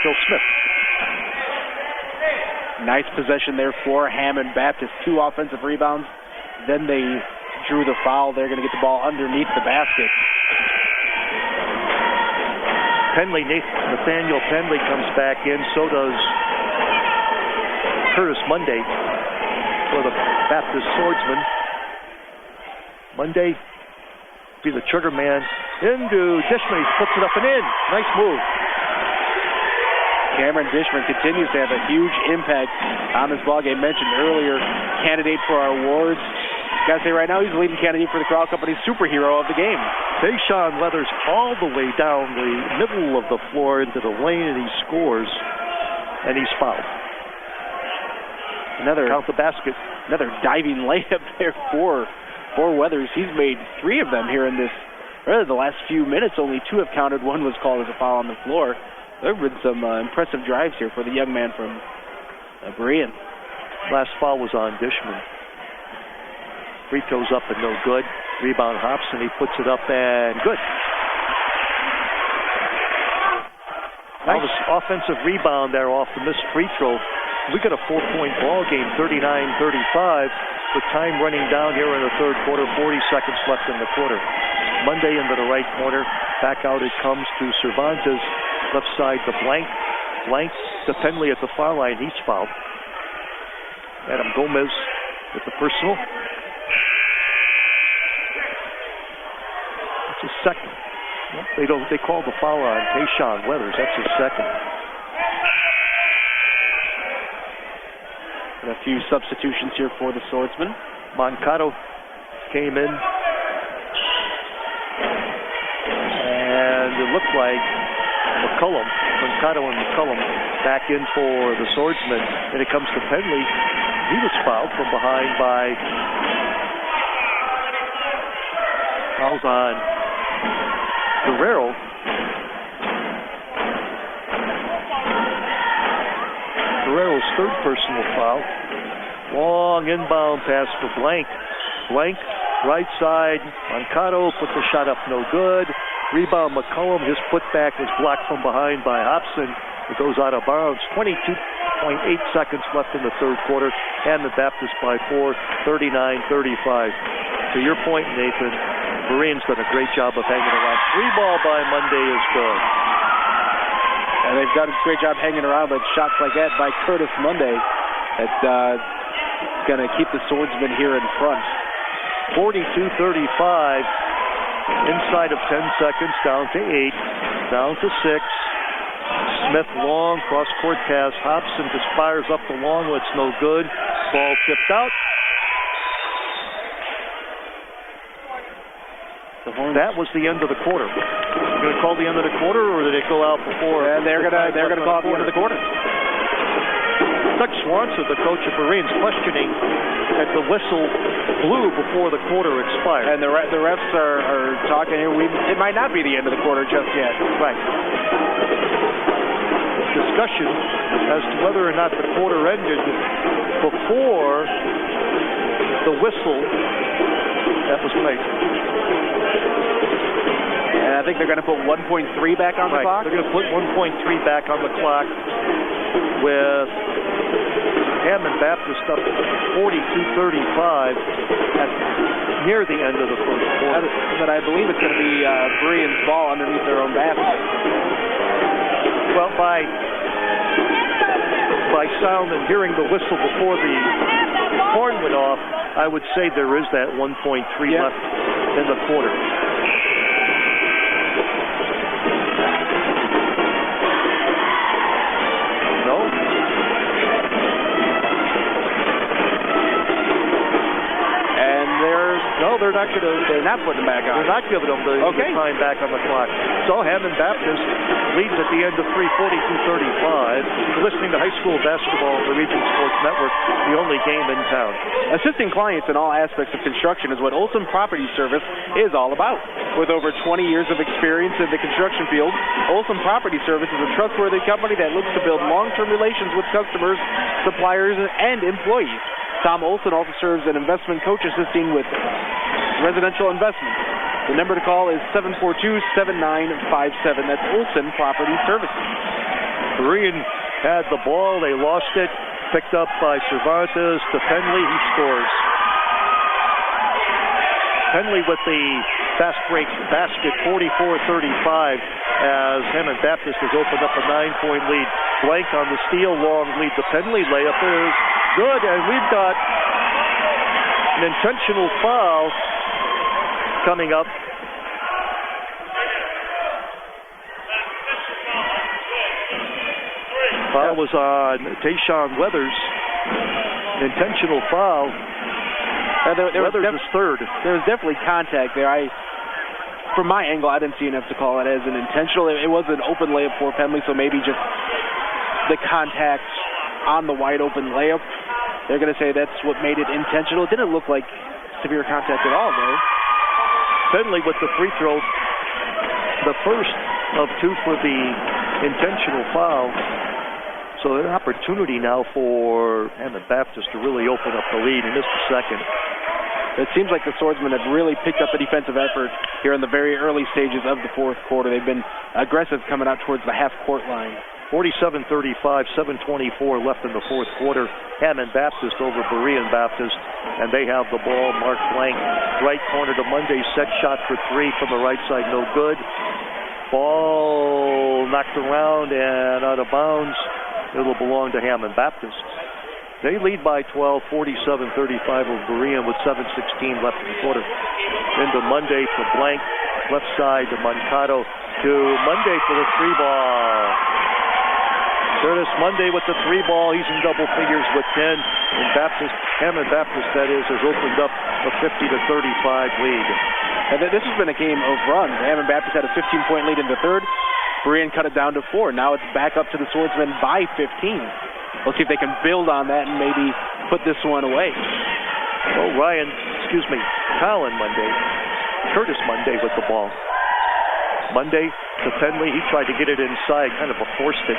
Phil Smith. Nice possession there for Hammond Baptist. 2 offensive rebounds. Then they drew the foul. They're going to get the ball underneath the basket. Nathaniel Penley comes back in. So does Curtis Monday for the Baptist Swordsman. Monday be the trigger man into Dishman. He puts it up and in. Nice move. Cameron Dishman continues to have a huge impact on this ballgame. Mentioned earlier, candidate for our awards. Gotta say right now, he's the leading candidate for the Crowell Company superhero of the game. Tayshawn Weathers all the way down the middle of the floor into the lane, and he scores, and he's fouled. Count the basket. Another diving layup there for Weathers. He's made 3 of them here in this, really the last few minutes. Only 2 have counted. 1 was called as a foul on the floor. There have been some impressive drives here for the young man from Berean. Last foul was on Dishman. Free throws up and no good. Rebound Hobson. He puts it up and good. Nice offensive rebound there off the missed free throw. We got a 4-point ball game, 39-35, with time running down here in the third quarter, 40 seconds left in the quarter. Monday into the right corner, back out it comes to Cervantes, left side to Blank. Blank to Penley at the foul line, he's fouled. Adam Gomez with the personal. That's his second. They call the foul on Tayshawn Weathers. That's his second. And a few substitutions here for the Swordsmen. Mankato came in. And it looked like Mankato and McCullum back in for the Swordsmen. And it comes to Penley. He was fouled from behind by fouls on Guerrero. Guerrero's third personal foul. Long inbound pass for Blank. Blank, right side. Mankato put the shot up, no good. Rebound McCullum. His putback was blocked from behind by Hobson. It goes out of bounds. 22.8 seconds left in the third quarter. And the Baptist by 4, 39-35. To your point, Nathan, Berean's done a great job of hanging around. 3 ball by Monday is good. And they've done a great job hanging around with shots like that by Curtis Monday. That's going to keep the Swordsmen here in front. 42-35. Inside of 10 seconds, down to 8, down to 6. Smith long cross-court pass. Hobson just fires up the long one. It's no good. Ball tipped out. That was the end of the quarter. You're going to call the end of the quarter, or did it go out before? Yeah, they're going to call it the end of the quarter. Doug Swanson, the coach of Berean, questioning that the whistle blew before the quarter expired. And the refs are talking here. It might not be the end of the quarter just yet. Right. Discussion as to whether or not the quarter ended before the whistle that was played. And I think they're going to put 1.3 back on the clock. They're going to put 1.3 back on the clock with Hammond Baptist up 42-35 near the end of the first quarter. But I believe it's going to be Berean's ball underneath their own basket. Well, by sound and hearing the whistle before the horn went off, I would say there is that 1.3 left in the quarter. They're not putting them back on. They're not giving them the time back on the clock. So Hammond Baptist leads at the end of 3, 42-35. You're listening to high school basketball on the Region Sports Network, the only game in town. Assisting clients in all aspects of construction is what Olson Property Service is all about. With over 20 years of experience in the construction field, Olson Property Service is a trustworthy company that looks to build long-term relations with customers, suppliers, and employees. Tom Olson also serves an investment coach assisting with residential investment. The number to call is 742-7957. That's Olson Property Services. Berean had the ball. They lost it. Picked up by Cervantes to Penley. He scores. Penley with the fast break basket, 44-35, as Hammond Baptist has opened up a 9-point lead. Blank on the steal, long lead to Penley. Layup is good, and we've got an intentional foul coming up. Foul was on Tayshawn Weathers. Intentional foul. Weathers is third. There was definitely contact there. From my angle, I didn't see enough to call it as an intentional. It was an open layup for Penley, so maybe just the contact on the wide open layup. They're going to say that's what made it intentional. It didn't look like severe contact at all, though. Penley with the free throw, the first of 2 for the intentional foul. So an opportunity now for Hammond Baptist to really open up the lead. He missed the second. It seems like the Swordsmen have really picked up the defensive effort here in the very early stages of the fourth quarter. They've been aggressive coming out towards the half-court line. 47-35, 7:24 left in the fourth quarter. Hammond Baptist over Berean Baptist, and they have the ball. Mark Blank, right corner to Monday, set shot for three from the right side, no good. Ball knocked around and out of bounds. It'll belong to Hammond Baptist. They lead by 12, 47-35 over Berean with 7:16 left in the quarter. Into Monday for Blank, left side to Mankato, to Monday for the three ball. Curtis Monday with the three ball. He's in double figures with 10. And Hammond Baptist, that is, has opened up a 50-35 lead. And this has been a game of runs. Hammond Baptist had a 15-point lead in the third. Berean cut it down to 4. Now it's back up to the Swordsmen by 15. We'll see if they can build on that and maybe put this one away. Colin Monday. Curtis Monday with the ball. Monday to Penley. He tried to get it inside, kind of a forced it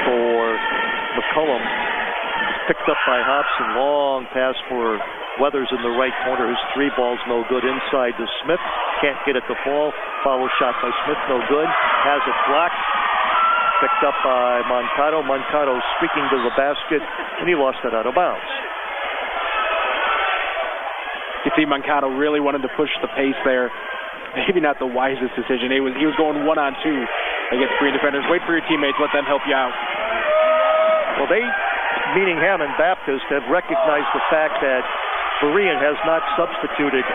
for McCullum. Picked up by Hobson. Long pass for Weathers in the right corner. His three ball's no good. Inside to Smith. Can't get it to fall. Follow shot by Smith, no good. Has it blocked. Picked up by Mankato. Mankato streaking to the basket, and he lost it out of bounds. You see Mankato really wanted to push the pace there. Maybe not the wisest decision. He was going 1-on-2 against Berean defenders. Wait for your teammates. Let them help you out. Well, they, meaning Hammond Baptist, have recognized the fact that Berean has not substituted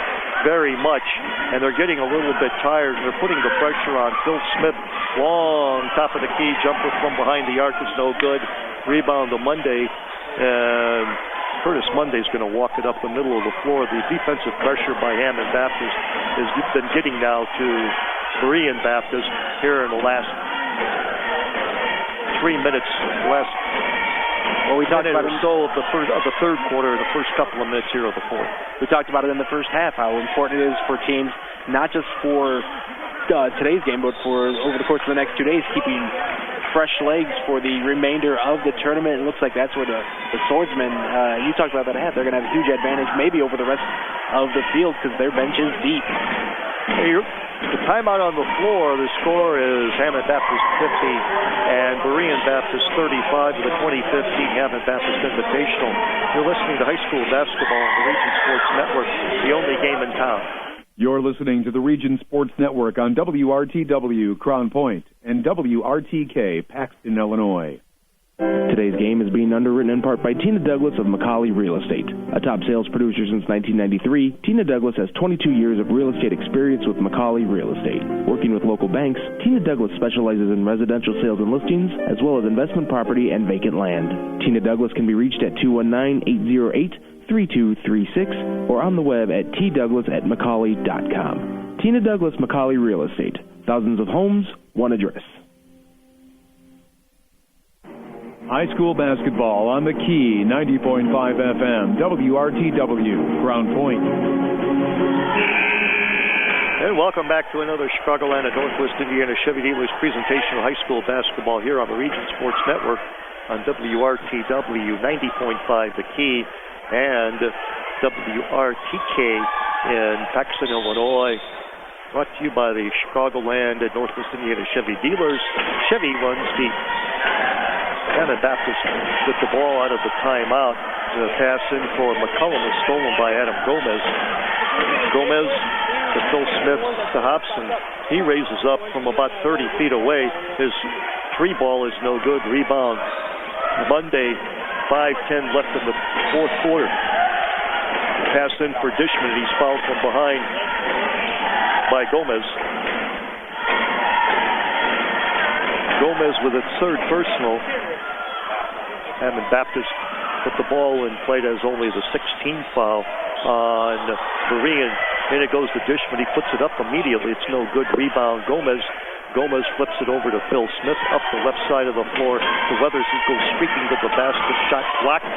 very much, and they're getting a little bit tired. They're putting the pressure on Phil Smith. Long top of the key jumper from behind the arc is no good. Rebound to Monday, and Curtis Monday's going to walk it up the middle of the floor. The defensive pressure by Hammond Baptist has been getting now to Berean Baptist here in the last 3 minutes. We talked about it of the third quarter, the first couple of minutes here of the fourth. We talked about it in the first half, how important it is for teams, not just for today's game, but for over the course of the next 2 days, keeping fresh legs for the remainder of the tournament. It looks like that's where the Swordsmen, you talked about that at half, they're going to have a huge advantage maybe over the rest of the field because their bench is deep. The timeout on the floor, the score is Hammond Baptist 50 and Berean Baptist 35 of the 2015 Hammond Baptist Invitational. You're listening to high school basketball on the Region Sports Network, the only game in town. You're listening to the Region Sports Network on WRTW Crown Point and WRTK Paxton, Illinois. Today's game is being underwritten in part by Tina Douglas of Macaulay Real Estate. A top sales producer since 1993, Tina Douglas has 22 years of real estate experience with Macaulay Real Estate. Working with local banks, Tina Douglas specializes in residential sales and listings, as well as investment property and vacant land. Tina Douglas can be reached at 219-808-3236 or on the web at tdouglas@macaulay.com. Tina Douglas Macaulay Real Estate. Thousands of homes, one address. High school basketball on the Key, 90.5 FM, WRTW, Crown Point. And welcome back to another Chicagoland and Northwest Indiana Chevy Dealers presentation of high school basketball here on the Region Sports Network on WRTW 90.5 The Key and WRTK in Paxton, Illinois. Brought to you by the Chicagoland and Northwest Indiana Chevy Dealers. Chevy runs deep. Hammond Baptist with the ball out of the timeout. The pass in for McCullum is stolen by Adam Gomez. Gomez to Phil Smith to Hobson. He raises up from about 30 feet away. His three ball is no good. Rebound. Monday, 5:10 left in the fourth quarter. Pass in for Dishman. He's fouled from behind by Gomez. Gomez with its third personal. Hammond Baptist put the ball in play as only the 16th foul on Berean. And it goes to Dishman. He puts it up immediately. It's no good. Rebound. Gomez flips it over to Phil Smith up the left side of the floor to Weathers, who goes streaking to the basket. Shot blocked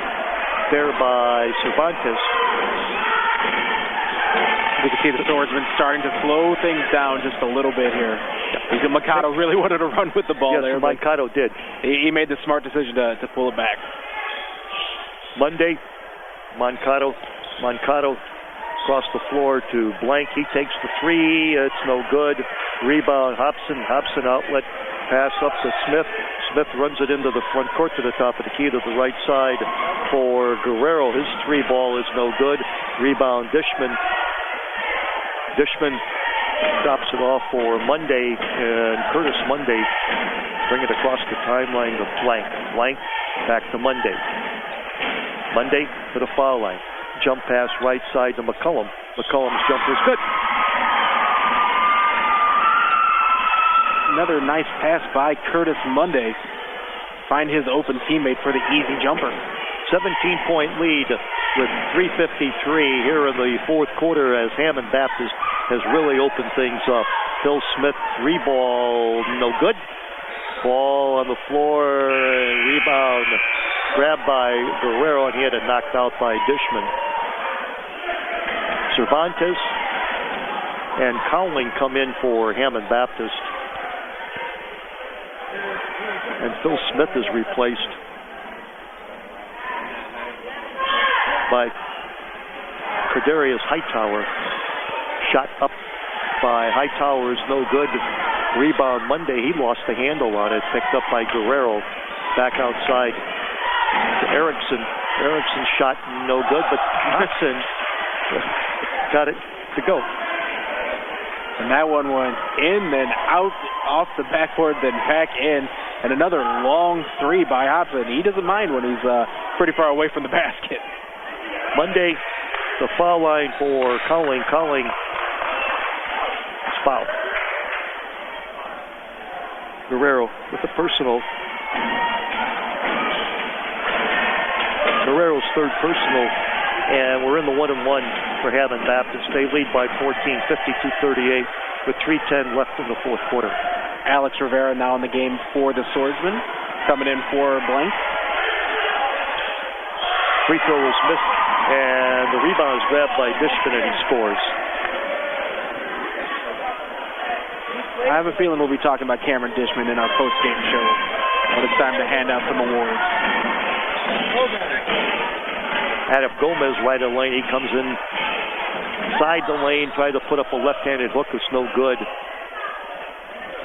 there by Cervantes. You can see the Swordsmen starting to slow things down just a little bit here. Mankato really wanted to run with the ball there. Yes, Mankato did. He made the smart decision to pull it back. Monday, Mankato Across the floor to Blank. He takes the three. It's no good. Rebound, Hobson. Hobson outlet. Pass up to Smith. Smith runs it into the front court to the top of the key to the right side for Guerrero. His three ball is no good. Rebound, Dishman. Dishman drops it off for Monday, and Curtis Monday bring it across the timeline to Blank. Blank back to Monday. Monday to the foul line. Jump pass right side to McCullum. McCullum's jumper is good. Another nice pass by Curtis Monday. Find his open teammate for the easy jumper. 17-point lead with 3:53 here in the fourth quarter as Hammond Baptist has really opened things up. Phil Smith, three ball, no good. Ball on the floor, rebound, grabbed by Guerrero, and he had it knocked out by Dishman. Cervantes and Cowling come in for Hammond Baptist. And Phil Smith is replaced by Cordarius Hightower. Shot up by Hightower is no good. Rebound Monday. He lost the handle on it. Picked up by Guerrero. Back outside to Erickson. Erickson's shot no good, but Hudson got it to go. And that one went in, then out, off the backboard, then back in. And another long three by Hobson. He doesn't mind when he's pretty far away from the basket. Monday, the foul line for Cowling. Cowling is fouled. Guerrero with the personal. Guerrero's third personal, and we're in the 1-and-1 for Hammond Baptist. They lead by 14, 52-38, with 3:10 left in the fourth quarter. Alex Rivera now in the game for the Swordsman, coming in for Blank. Free throw is missed, and the rebound is grabbed by Dishman, and he scores. I have a feeling we'll be talking about Cameron Dishman in our post-game show when it's time to hand out some awards. Adam Gomez right in the lane. He comes in inside the lane, tried to put up a left-handed hook. It's no good.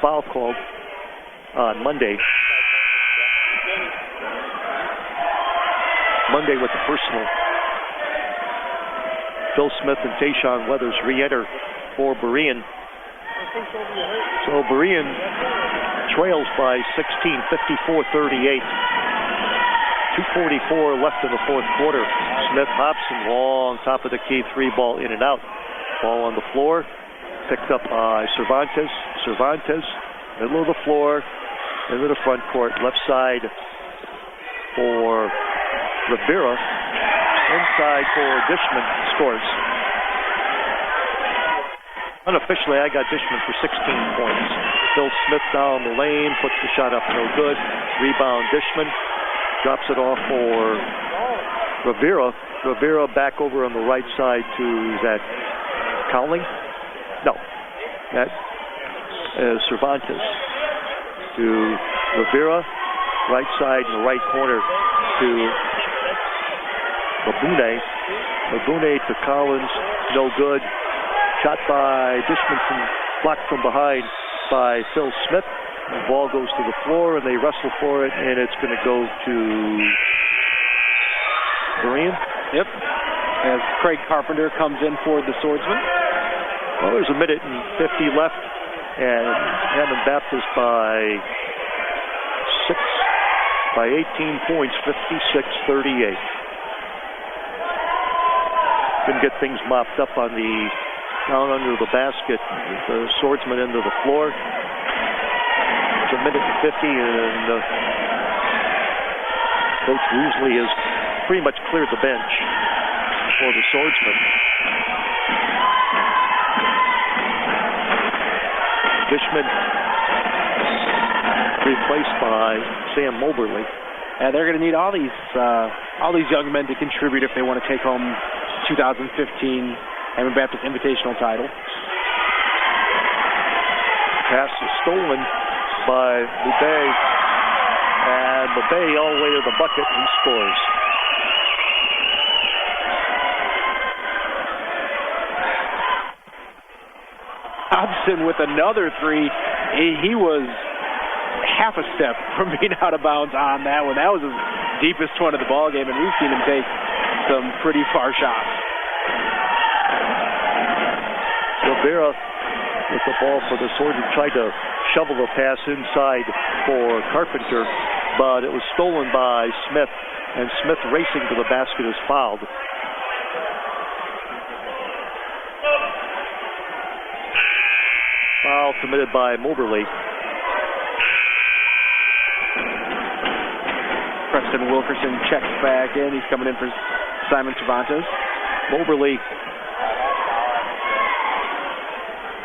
Foul called on Monday. Monday with the personal. Phil Smith and Tayshawn Weathers re-enter for Berean. So Berean trails by 16, 54-38. 2:44 left in the fourth quarter. Smith, Hobson, long top of the key, three ball in and out. Ball on the floor, picked up by Cervantes. Cervantes, middle of the floor, into the front court, left side for Rivera. Inside for Dishman, scores. Unofficially, I got Dishman for 16 points. Phil Smith down the lane, puts the shot up, no good. Rebound, Dishman. Drops it off for Rivera. Rivera back over on the right side to, is that Cowling? No. That is Cervantes. To Rivera, right side in the right corner to Mabune. Mabune to Collins, no good. Shot by Dishman, blocked from behind by Phil Smith. The ball goes to the floor, and they wrestle for it, and it's going to go to Berean. Yep. As Craig Carpenter comes in for the Swordsman. Well, there's 1:50 left, and Hammond Baptist by 18 points, 56-38. Couldn't get things mopped up on the down under the basket. The Swordsman into the floor. It's 1:50, and Coach Woosley has pretty much cleared the bench for the Swordsman. Dishman replaced by Sam Moberly. And they're going to need all these young men to contribute if they want to take home 2015 Hammond Baptist Invitational title. Pass is stolen by Boudet, and Boudet all the way to the bucket, and he scores. Wilkerson with another three. He was half a step from being out of bounds on that one. That was his deepest one of the ball game, and we've seen him take some pretty far shots. Rivera with the ball for the Swords and tried to shovel the pass inside for Carpenter, but it was stolen by Smith, and Smith racing to the basket is fouled. Foul committed by Moberly. Preston Wilkerson checks back in. He's coming in for Simon Cervantes. Moberly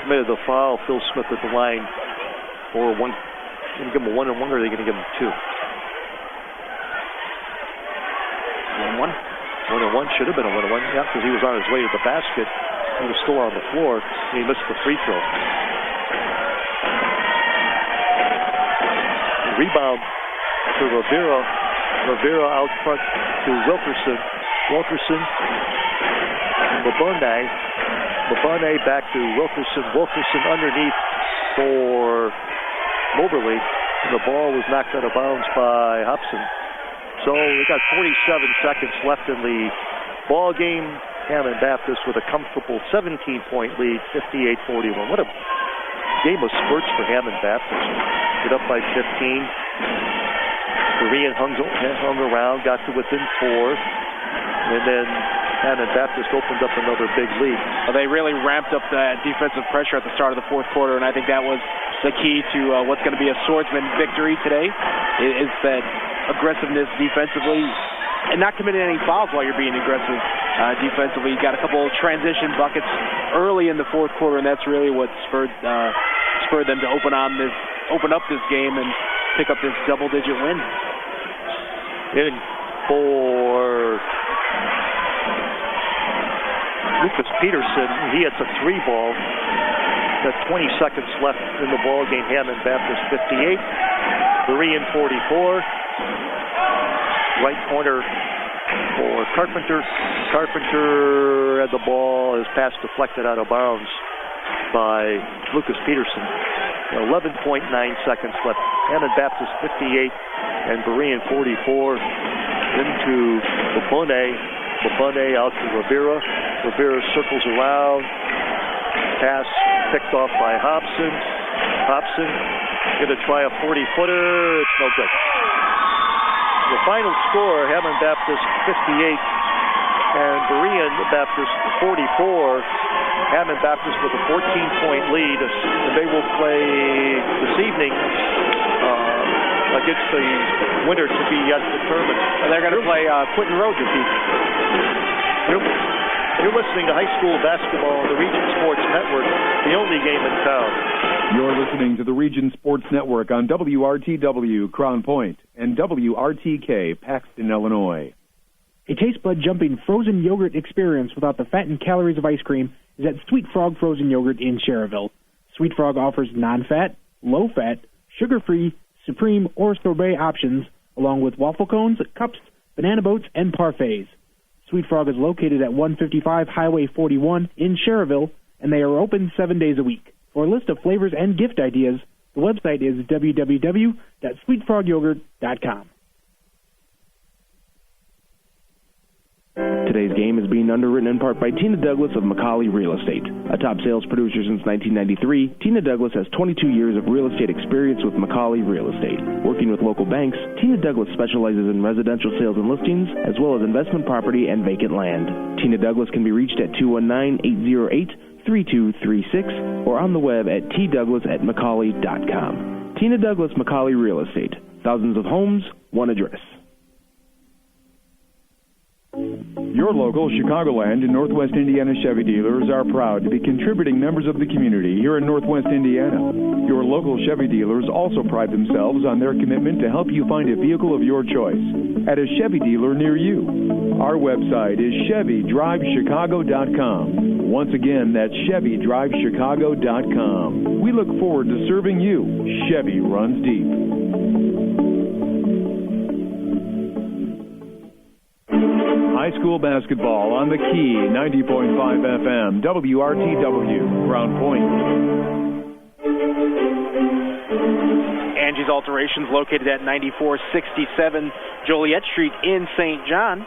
committed the foul. Phil Smith at the line for one. Going to give him a 1-and-1, or are they going to give him 2? 1-1. 1-and-1 should have been a 1-and-1. Yeah, because he was on his way to the basket. He was still on the floor, and he missed the free throw. Rebound to Rivera. Rivera out front to Wilkerson. Wilkerson. Babone. Babone back to Wilkerson. Wilkerson underneath for Moberly. The ball was knocked out of bounds by Hobson. So we got 47 seconds left in the ball game. Hammond Baptist with a comfortable 17-point lead, 58-41. What a game of spurts for Hammond Baptist. Get up by 15. Berean hung around, got to within 4. And then Hammond Baptist opened up another big lead. Well, they really ramped up that defensive pressure at the start of the fourth quarter, and I think that was the key to what's going to be a Swordsman victory today, is that aggressiveness defensively and not committing any fouls while you're being aggressive defensively. You got a couple of transition buckets early in the fourth quarter, and that's really what spurred them to open up this game and pick up this double-digit win. In for Lucas Peterson, he hits a 3-ball. Got 20 seconds left in the ball game. Hammond Baptist 58, Berean 44. Right corner for Carpenter. Carpenter had the ball. His pass deflected out of bounds by Lucas Peterson. 11.9 seconds left. Hammond Baptist 58 and Berean 44. Into Babone. Babone out to Rivera. Rivera circles around. Pass picked off by Hobson. Hobson going to try a 40-footer. It's no good. The final score, Hammond Baptist 58 and Berean Baptist 44. Hammond Baptist with a 14-point lead. And they will play this evening against the winner to be yet determined. And they're going to play Quinton Road this evening. You're listening to high school basketball on the Region Sports Network, the only game in town. You're listening to the Region Sports Network on WRTW Crown Point and WRTK Paxton, Illinois. A taste bud jumping frozen yogurt experience without the fat and calories of ice cream is at Sweet Frog Frozen Yogurt in Cherryville. Sweet Frog offers non-fat, low-fat, sugar-free, supreme, or sorbet options, along with waffle cones, cups, banana boats, and parfaits. Sweet Frog is located at 155 Highway 41 in Cherryville, and they are open 7 days a week. For a list of flavors and gift ideas, the website is www.sweetfrogyogurt.com. Today's game is being underwritten in part by Tina Douglas of Macaulay Real Estate. A top sales producer since 1993, Tina Douglas has 22 years of real estate experience with Macaulay Real Estate. Working with local banks, Tina Douglas specializes in residential sales and listings, as well as investment property and vacant land. Tina Douglas can be reached at 219-808-3236 or on the web at tdouglas@macaulay.com. Tina Douglas Macaulay Real Estate. Thousands of homes, one address. Your local Chicagoland and Northwest Indiana Chevy dealers are proud to be contributing members of the community here in Northwest Indiana. Your local Chevy dealers also pride themselves on their commitment to help you find a vehicle of your choice at a Chevy dealer near you. Our website is ChevyDriveChicago.com. Once again, that's ChevyDriveChicago.com. We look forward to serving you. Chevy runs deep. High school basketball on the Key, 90.5 FM, WRTW, Crown Point. Alterations, located at 9467 Joliet Street in St. John,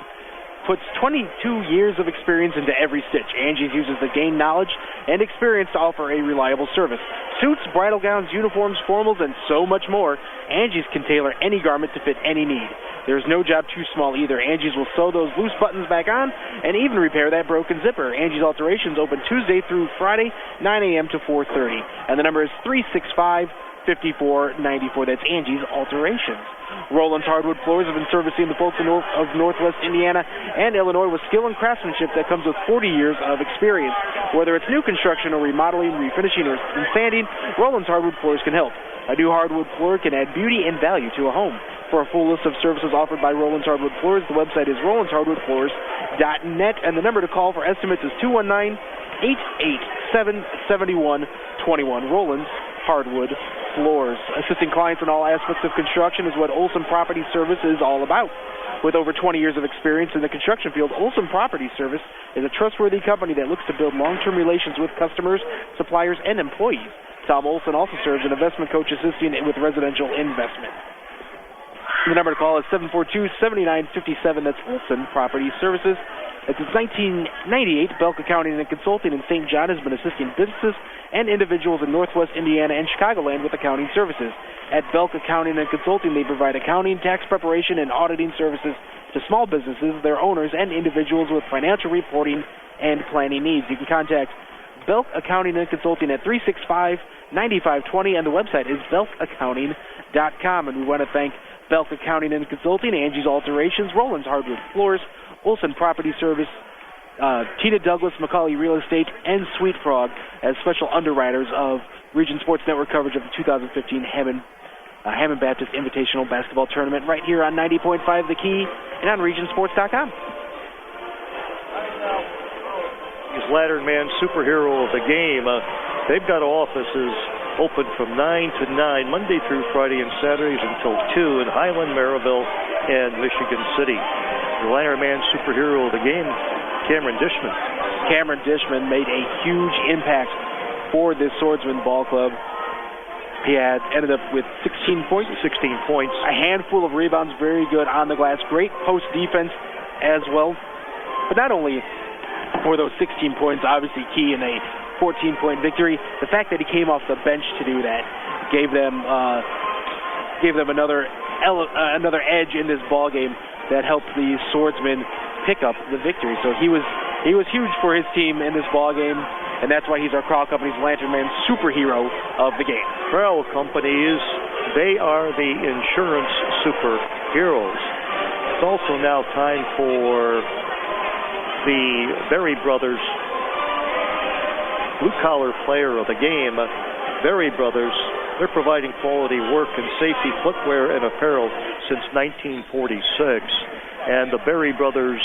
puts 22 years of experience into every stitch. Angie's uses the gained knowledge and experience to offer a reliable service. Suits, bridal gowns, uniforms, formals, and so much more. Angie's can tailor any garment to fit any need. There's no job too small either. Angie's will sew those loose buttons back on and even repair that broken zipper. Angie's Alterations open Tuesday through Friday, 9 a.m. to 4:30. And the number is 365-5494. That's Angie's Alterations. Roland's Hardwood Floors have been servicing the folks of Northwest Indiana and Illinois with skill and craftsmanship that comes with 40 years of experience. Whether it's new construction or remodeling, refinishing, or sanding, Roland's Hardwood Floors can help. A new hardwood floor can add beauty and value to a home. For a full list of services offered by Roland's Hardwood Floors, the website is rolandshardwoodfloors.net, and the number to call for estimates is 219-887-7121. Roland's Hardwood Floors. Assisting clients in all aspects of construction is what Olson Property Service is all about. With over 20 years of experience in the construction field, Olson Property Service is a trustworthy company that looks to build long-term relations with customers, suppliers, and employees. Tom Olson also serves an investment coach assisting with residential investment. The number to call is 742-7957. That's Olson Property Services. Since 1998, Belk Accounting and Consulting in St. John has been assisting businesses and individuals in Northwest Indiana and Chicagoland with accounting services. At Belk Accounting and Consulting, they provide accounting, tax preparation, and auditing services to small businesses, their owners, and individuals with financial reporting and planning needs. You can contact Belk Accounting and Consulting at 365-9520, and the website is belkaccounting.com. And we want to thank Belk Accounting and Consulting, Angie's Alterations, Roland's Hardwood Floors, Olson Property Service, Tina Douglas, Macaulay Real Estate, and Sweet Frog as special underwriters of Region Sports Network coverage of the 2015 Hammond Baptist Invitational Basketball Tournament right here on 90.5 The Key and on regionsports.com. He's Ladderman Superhero of the Game. They've got offices open from 9 to 9, Monday through Friday and Saturdays until 2 in Highland, Maryville, and Michigan City. The Ladderman Superhero of the Game, Cameron Dishman. Cameron Dishman made a huge impact for this Swordsman Ball Club. He ended up with 16 points. A handful of rebounds, very good on the glass. Great post defense as well. But not only were those 16 points obviously key in a 14-point victory, the fact that he came off the bench to do that gave them another edge in this ball game that helped the Swordsmen pick up the victory. So he was huge for his team in this ball game, and that's why he's our Crowell Company's Lantern Man superhero of the game. Crowell Companies, they are the insurance superheroes. It's also now time for the Berry Brothers blue-collar player of the game. Berry Brothers, they're providing quality work and safety footwear and apparel since 1946. And the Berry Brothers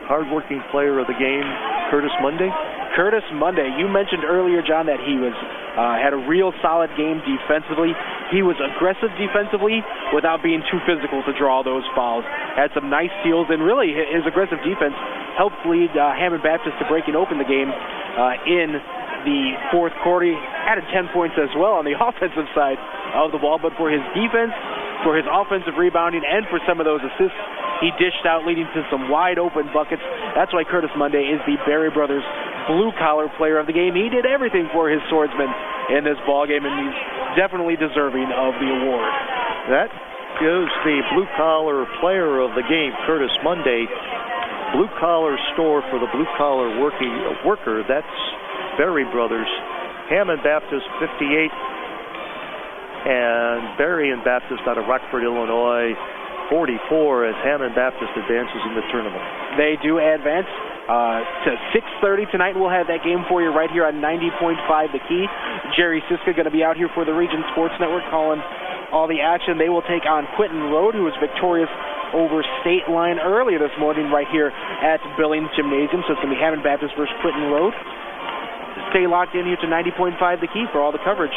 hardworking player of the game, Curtis Monday. Curtis Monday, you mentioned earlier, John, that he was had a real solid game defensively. He was aggressive defensively without being too physical to draw those fouls. Had some nice steals, and really his aggressive defense helped lead Hammond Baptist to breaking open the game in the fourth quarter. He added 10 points as well on the offensive side of the ball, but for his defense, for his offensive rebounding, and for some of those assists, he dished out, leading to some wide-open buckets. That's why Curtis Monday is the Berry Brothers blue-collar player of the game. He did everything for his Swordsmen in this ballgame, and he's definitely deserving of the award. That is the blue-collar player of the game, Curtis Monday. Blue-collar store for the blue-collar worker. That's Berry Brothers. Hammond Baptist 58, and Berean Baptist out of Rockford, Illinois, 44, as Hammond Baptist advances in the tournament. They do advance to 6:30 tonight. We'll have that game for you right here on 90.5 The Key. Jerry Siska going to be out here for the Region Sports Network calling all the action. They will take on Quinton Road, who was victorious over State Line earlier this morning right here at Billings Gymnasium. So it's going to be Hammond Baptist versus Quinton Road. Stay locked in here to 90.5 The Key for all the coverage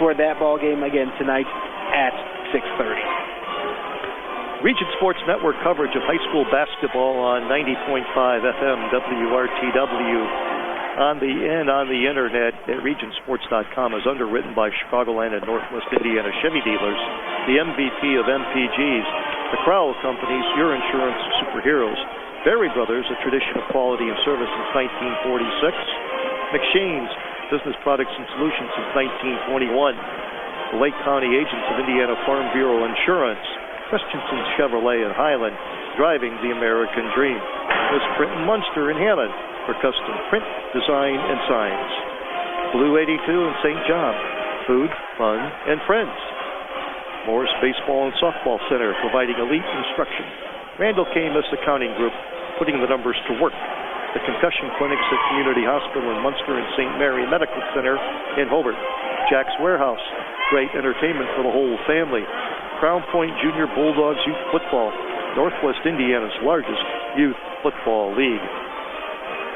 for that ball game again tonight at 6:30. Region Sports Network coverage of high school basketball on 90.5 FM WRTW. on the internet at regionsports.com is underwritten by Chicagoland and Northwest Indiana Chevy dealers, the MVP of MPGs, the Crowell Companies, your insurance superheroes, Berry Brothers, a tradition of quality and service since 1946, McShane's, business products and solutions since 1921, the Lake County agents of Indiana Farm Bureau Insurance, Christensen Chevrolet in Highland, driving the American dream. There's Print and Munster in Hammond for custom print, design, and signs. Blue 82 in St. John, food, fun, and friends. Morris Baseball and Softball Center, providing elite instruction. Randall K. Miss Accounting Group, putting the numbers to work. The concussion clinics at Community Hospital in Munster and St. Mary Medical Center in Hobart. Jack's Warehouse, great entertainment for the whole family. Crown Point Junior Bulldogs Youth Football, Northwest Indiana's largest youth football league.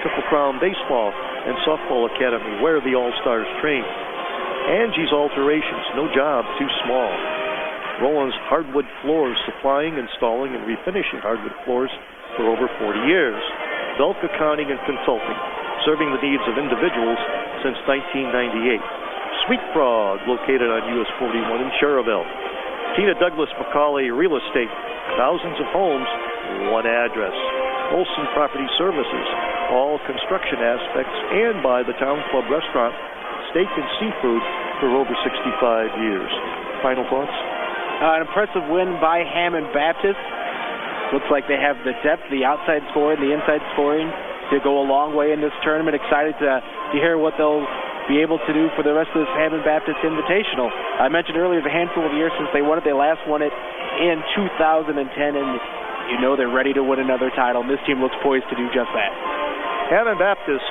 Triple Crown Baseball and Softball Academy, where the All-Stars train. Angie's Alterations, no job too small. Roland's Hardwood Floors, supplying, installing, and refinishing hardwood floors for over 40 years. Belk Accounting and Consulting, serving the needs of individuals since 1998. Sweet Frog, located on US 41 in Cherville. Tina Douglas McCauley Real Estate, thousands of homes, one address. Olson Property Services, all construction aspects, and by the Town Club Restaurant, steak and seafood for over 65 years. Final thoughts? An impressive win by Hammond Baptist. Looks like they have the depth, the outside scoring, the inside scoring to go a long way in this tournament. Excited to hear what they'll be able to do for the rest of this Hammond Baptist Invitational. I mentioned earlier, it's a handful of years since they won it. They last won it in 2010, and you know they're ready to win another title, and this team looks poised to do just that. Hammond Baptist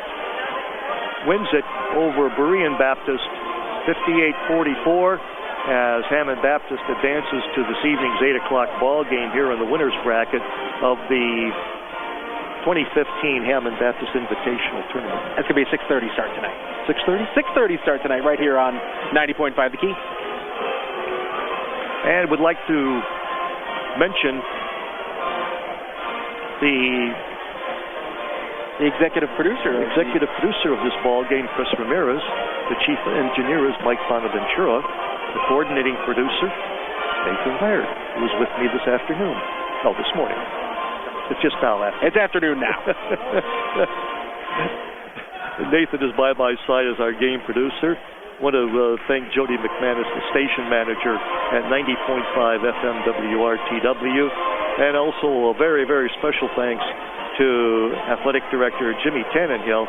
wins it over Berean Baptist 58-44 as Hammond Baptist advances to this evening's 8 o'clock ball game here in the winner's bracket of the 2015 Hammond Baptist Invitational Tournament. That's going to be a 6:30 start tonight. 6:30? 6:30 start tonight right here on 90.5 The Key. And would like to mention the executive producer of this ball game, Chris Ramirez. The chief engineer is Mike Bonaventura. The coordinating producer, Nathan Laird, who was with me this afternoon. No, this morning. It's just now afternoon. It's afternoon now. Nathan is by my side as our game producer. Want to thank Jody McManus, the station manager at 90.5 FM WRTW. And also a very, very special thanks to Athletic Director Jimmy Tannehill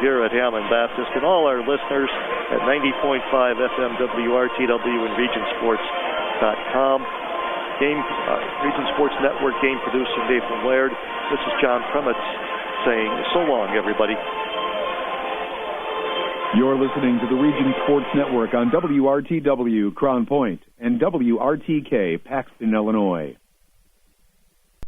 here at Hammond Baptist, and all our listeners at 90.5 FM WRTW and regionsports.com. Region Sports Network game producer Nathan Laird. This is John Premitz saying so long, everybody. You're listening to the Region Sports Network on WRTW Crown Point and WRTK Paxton, Illinois.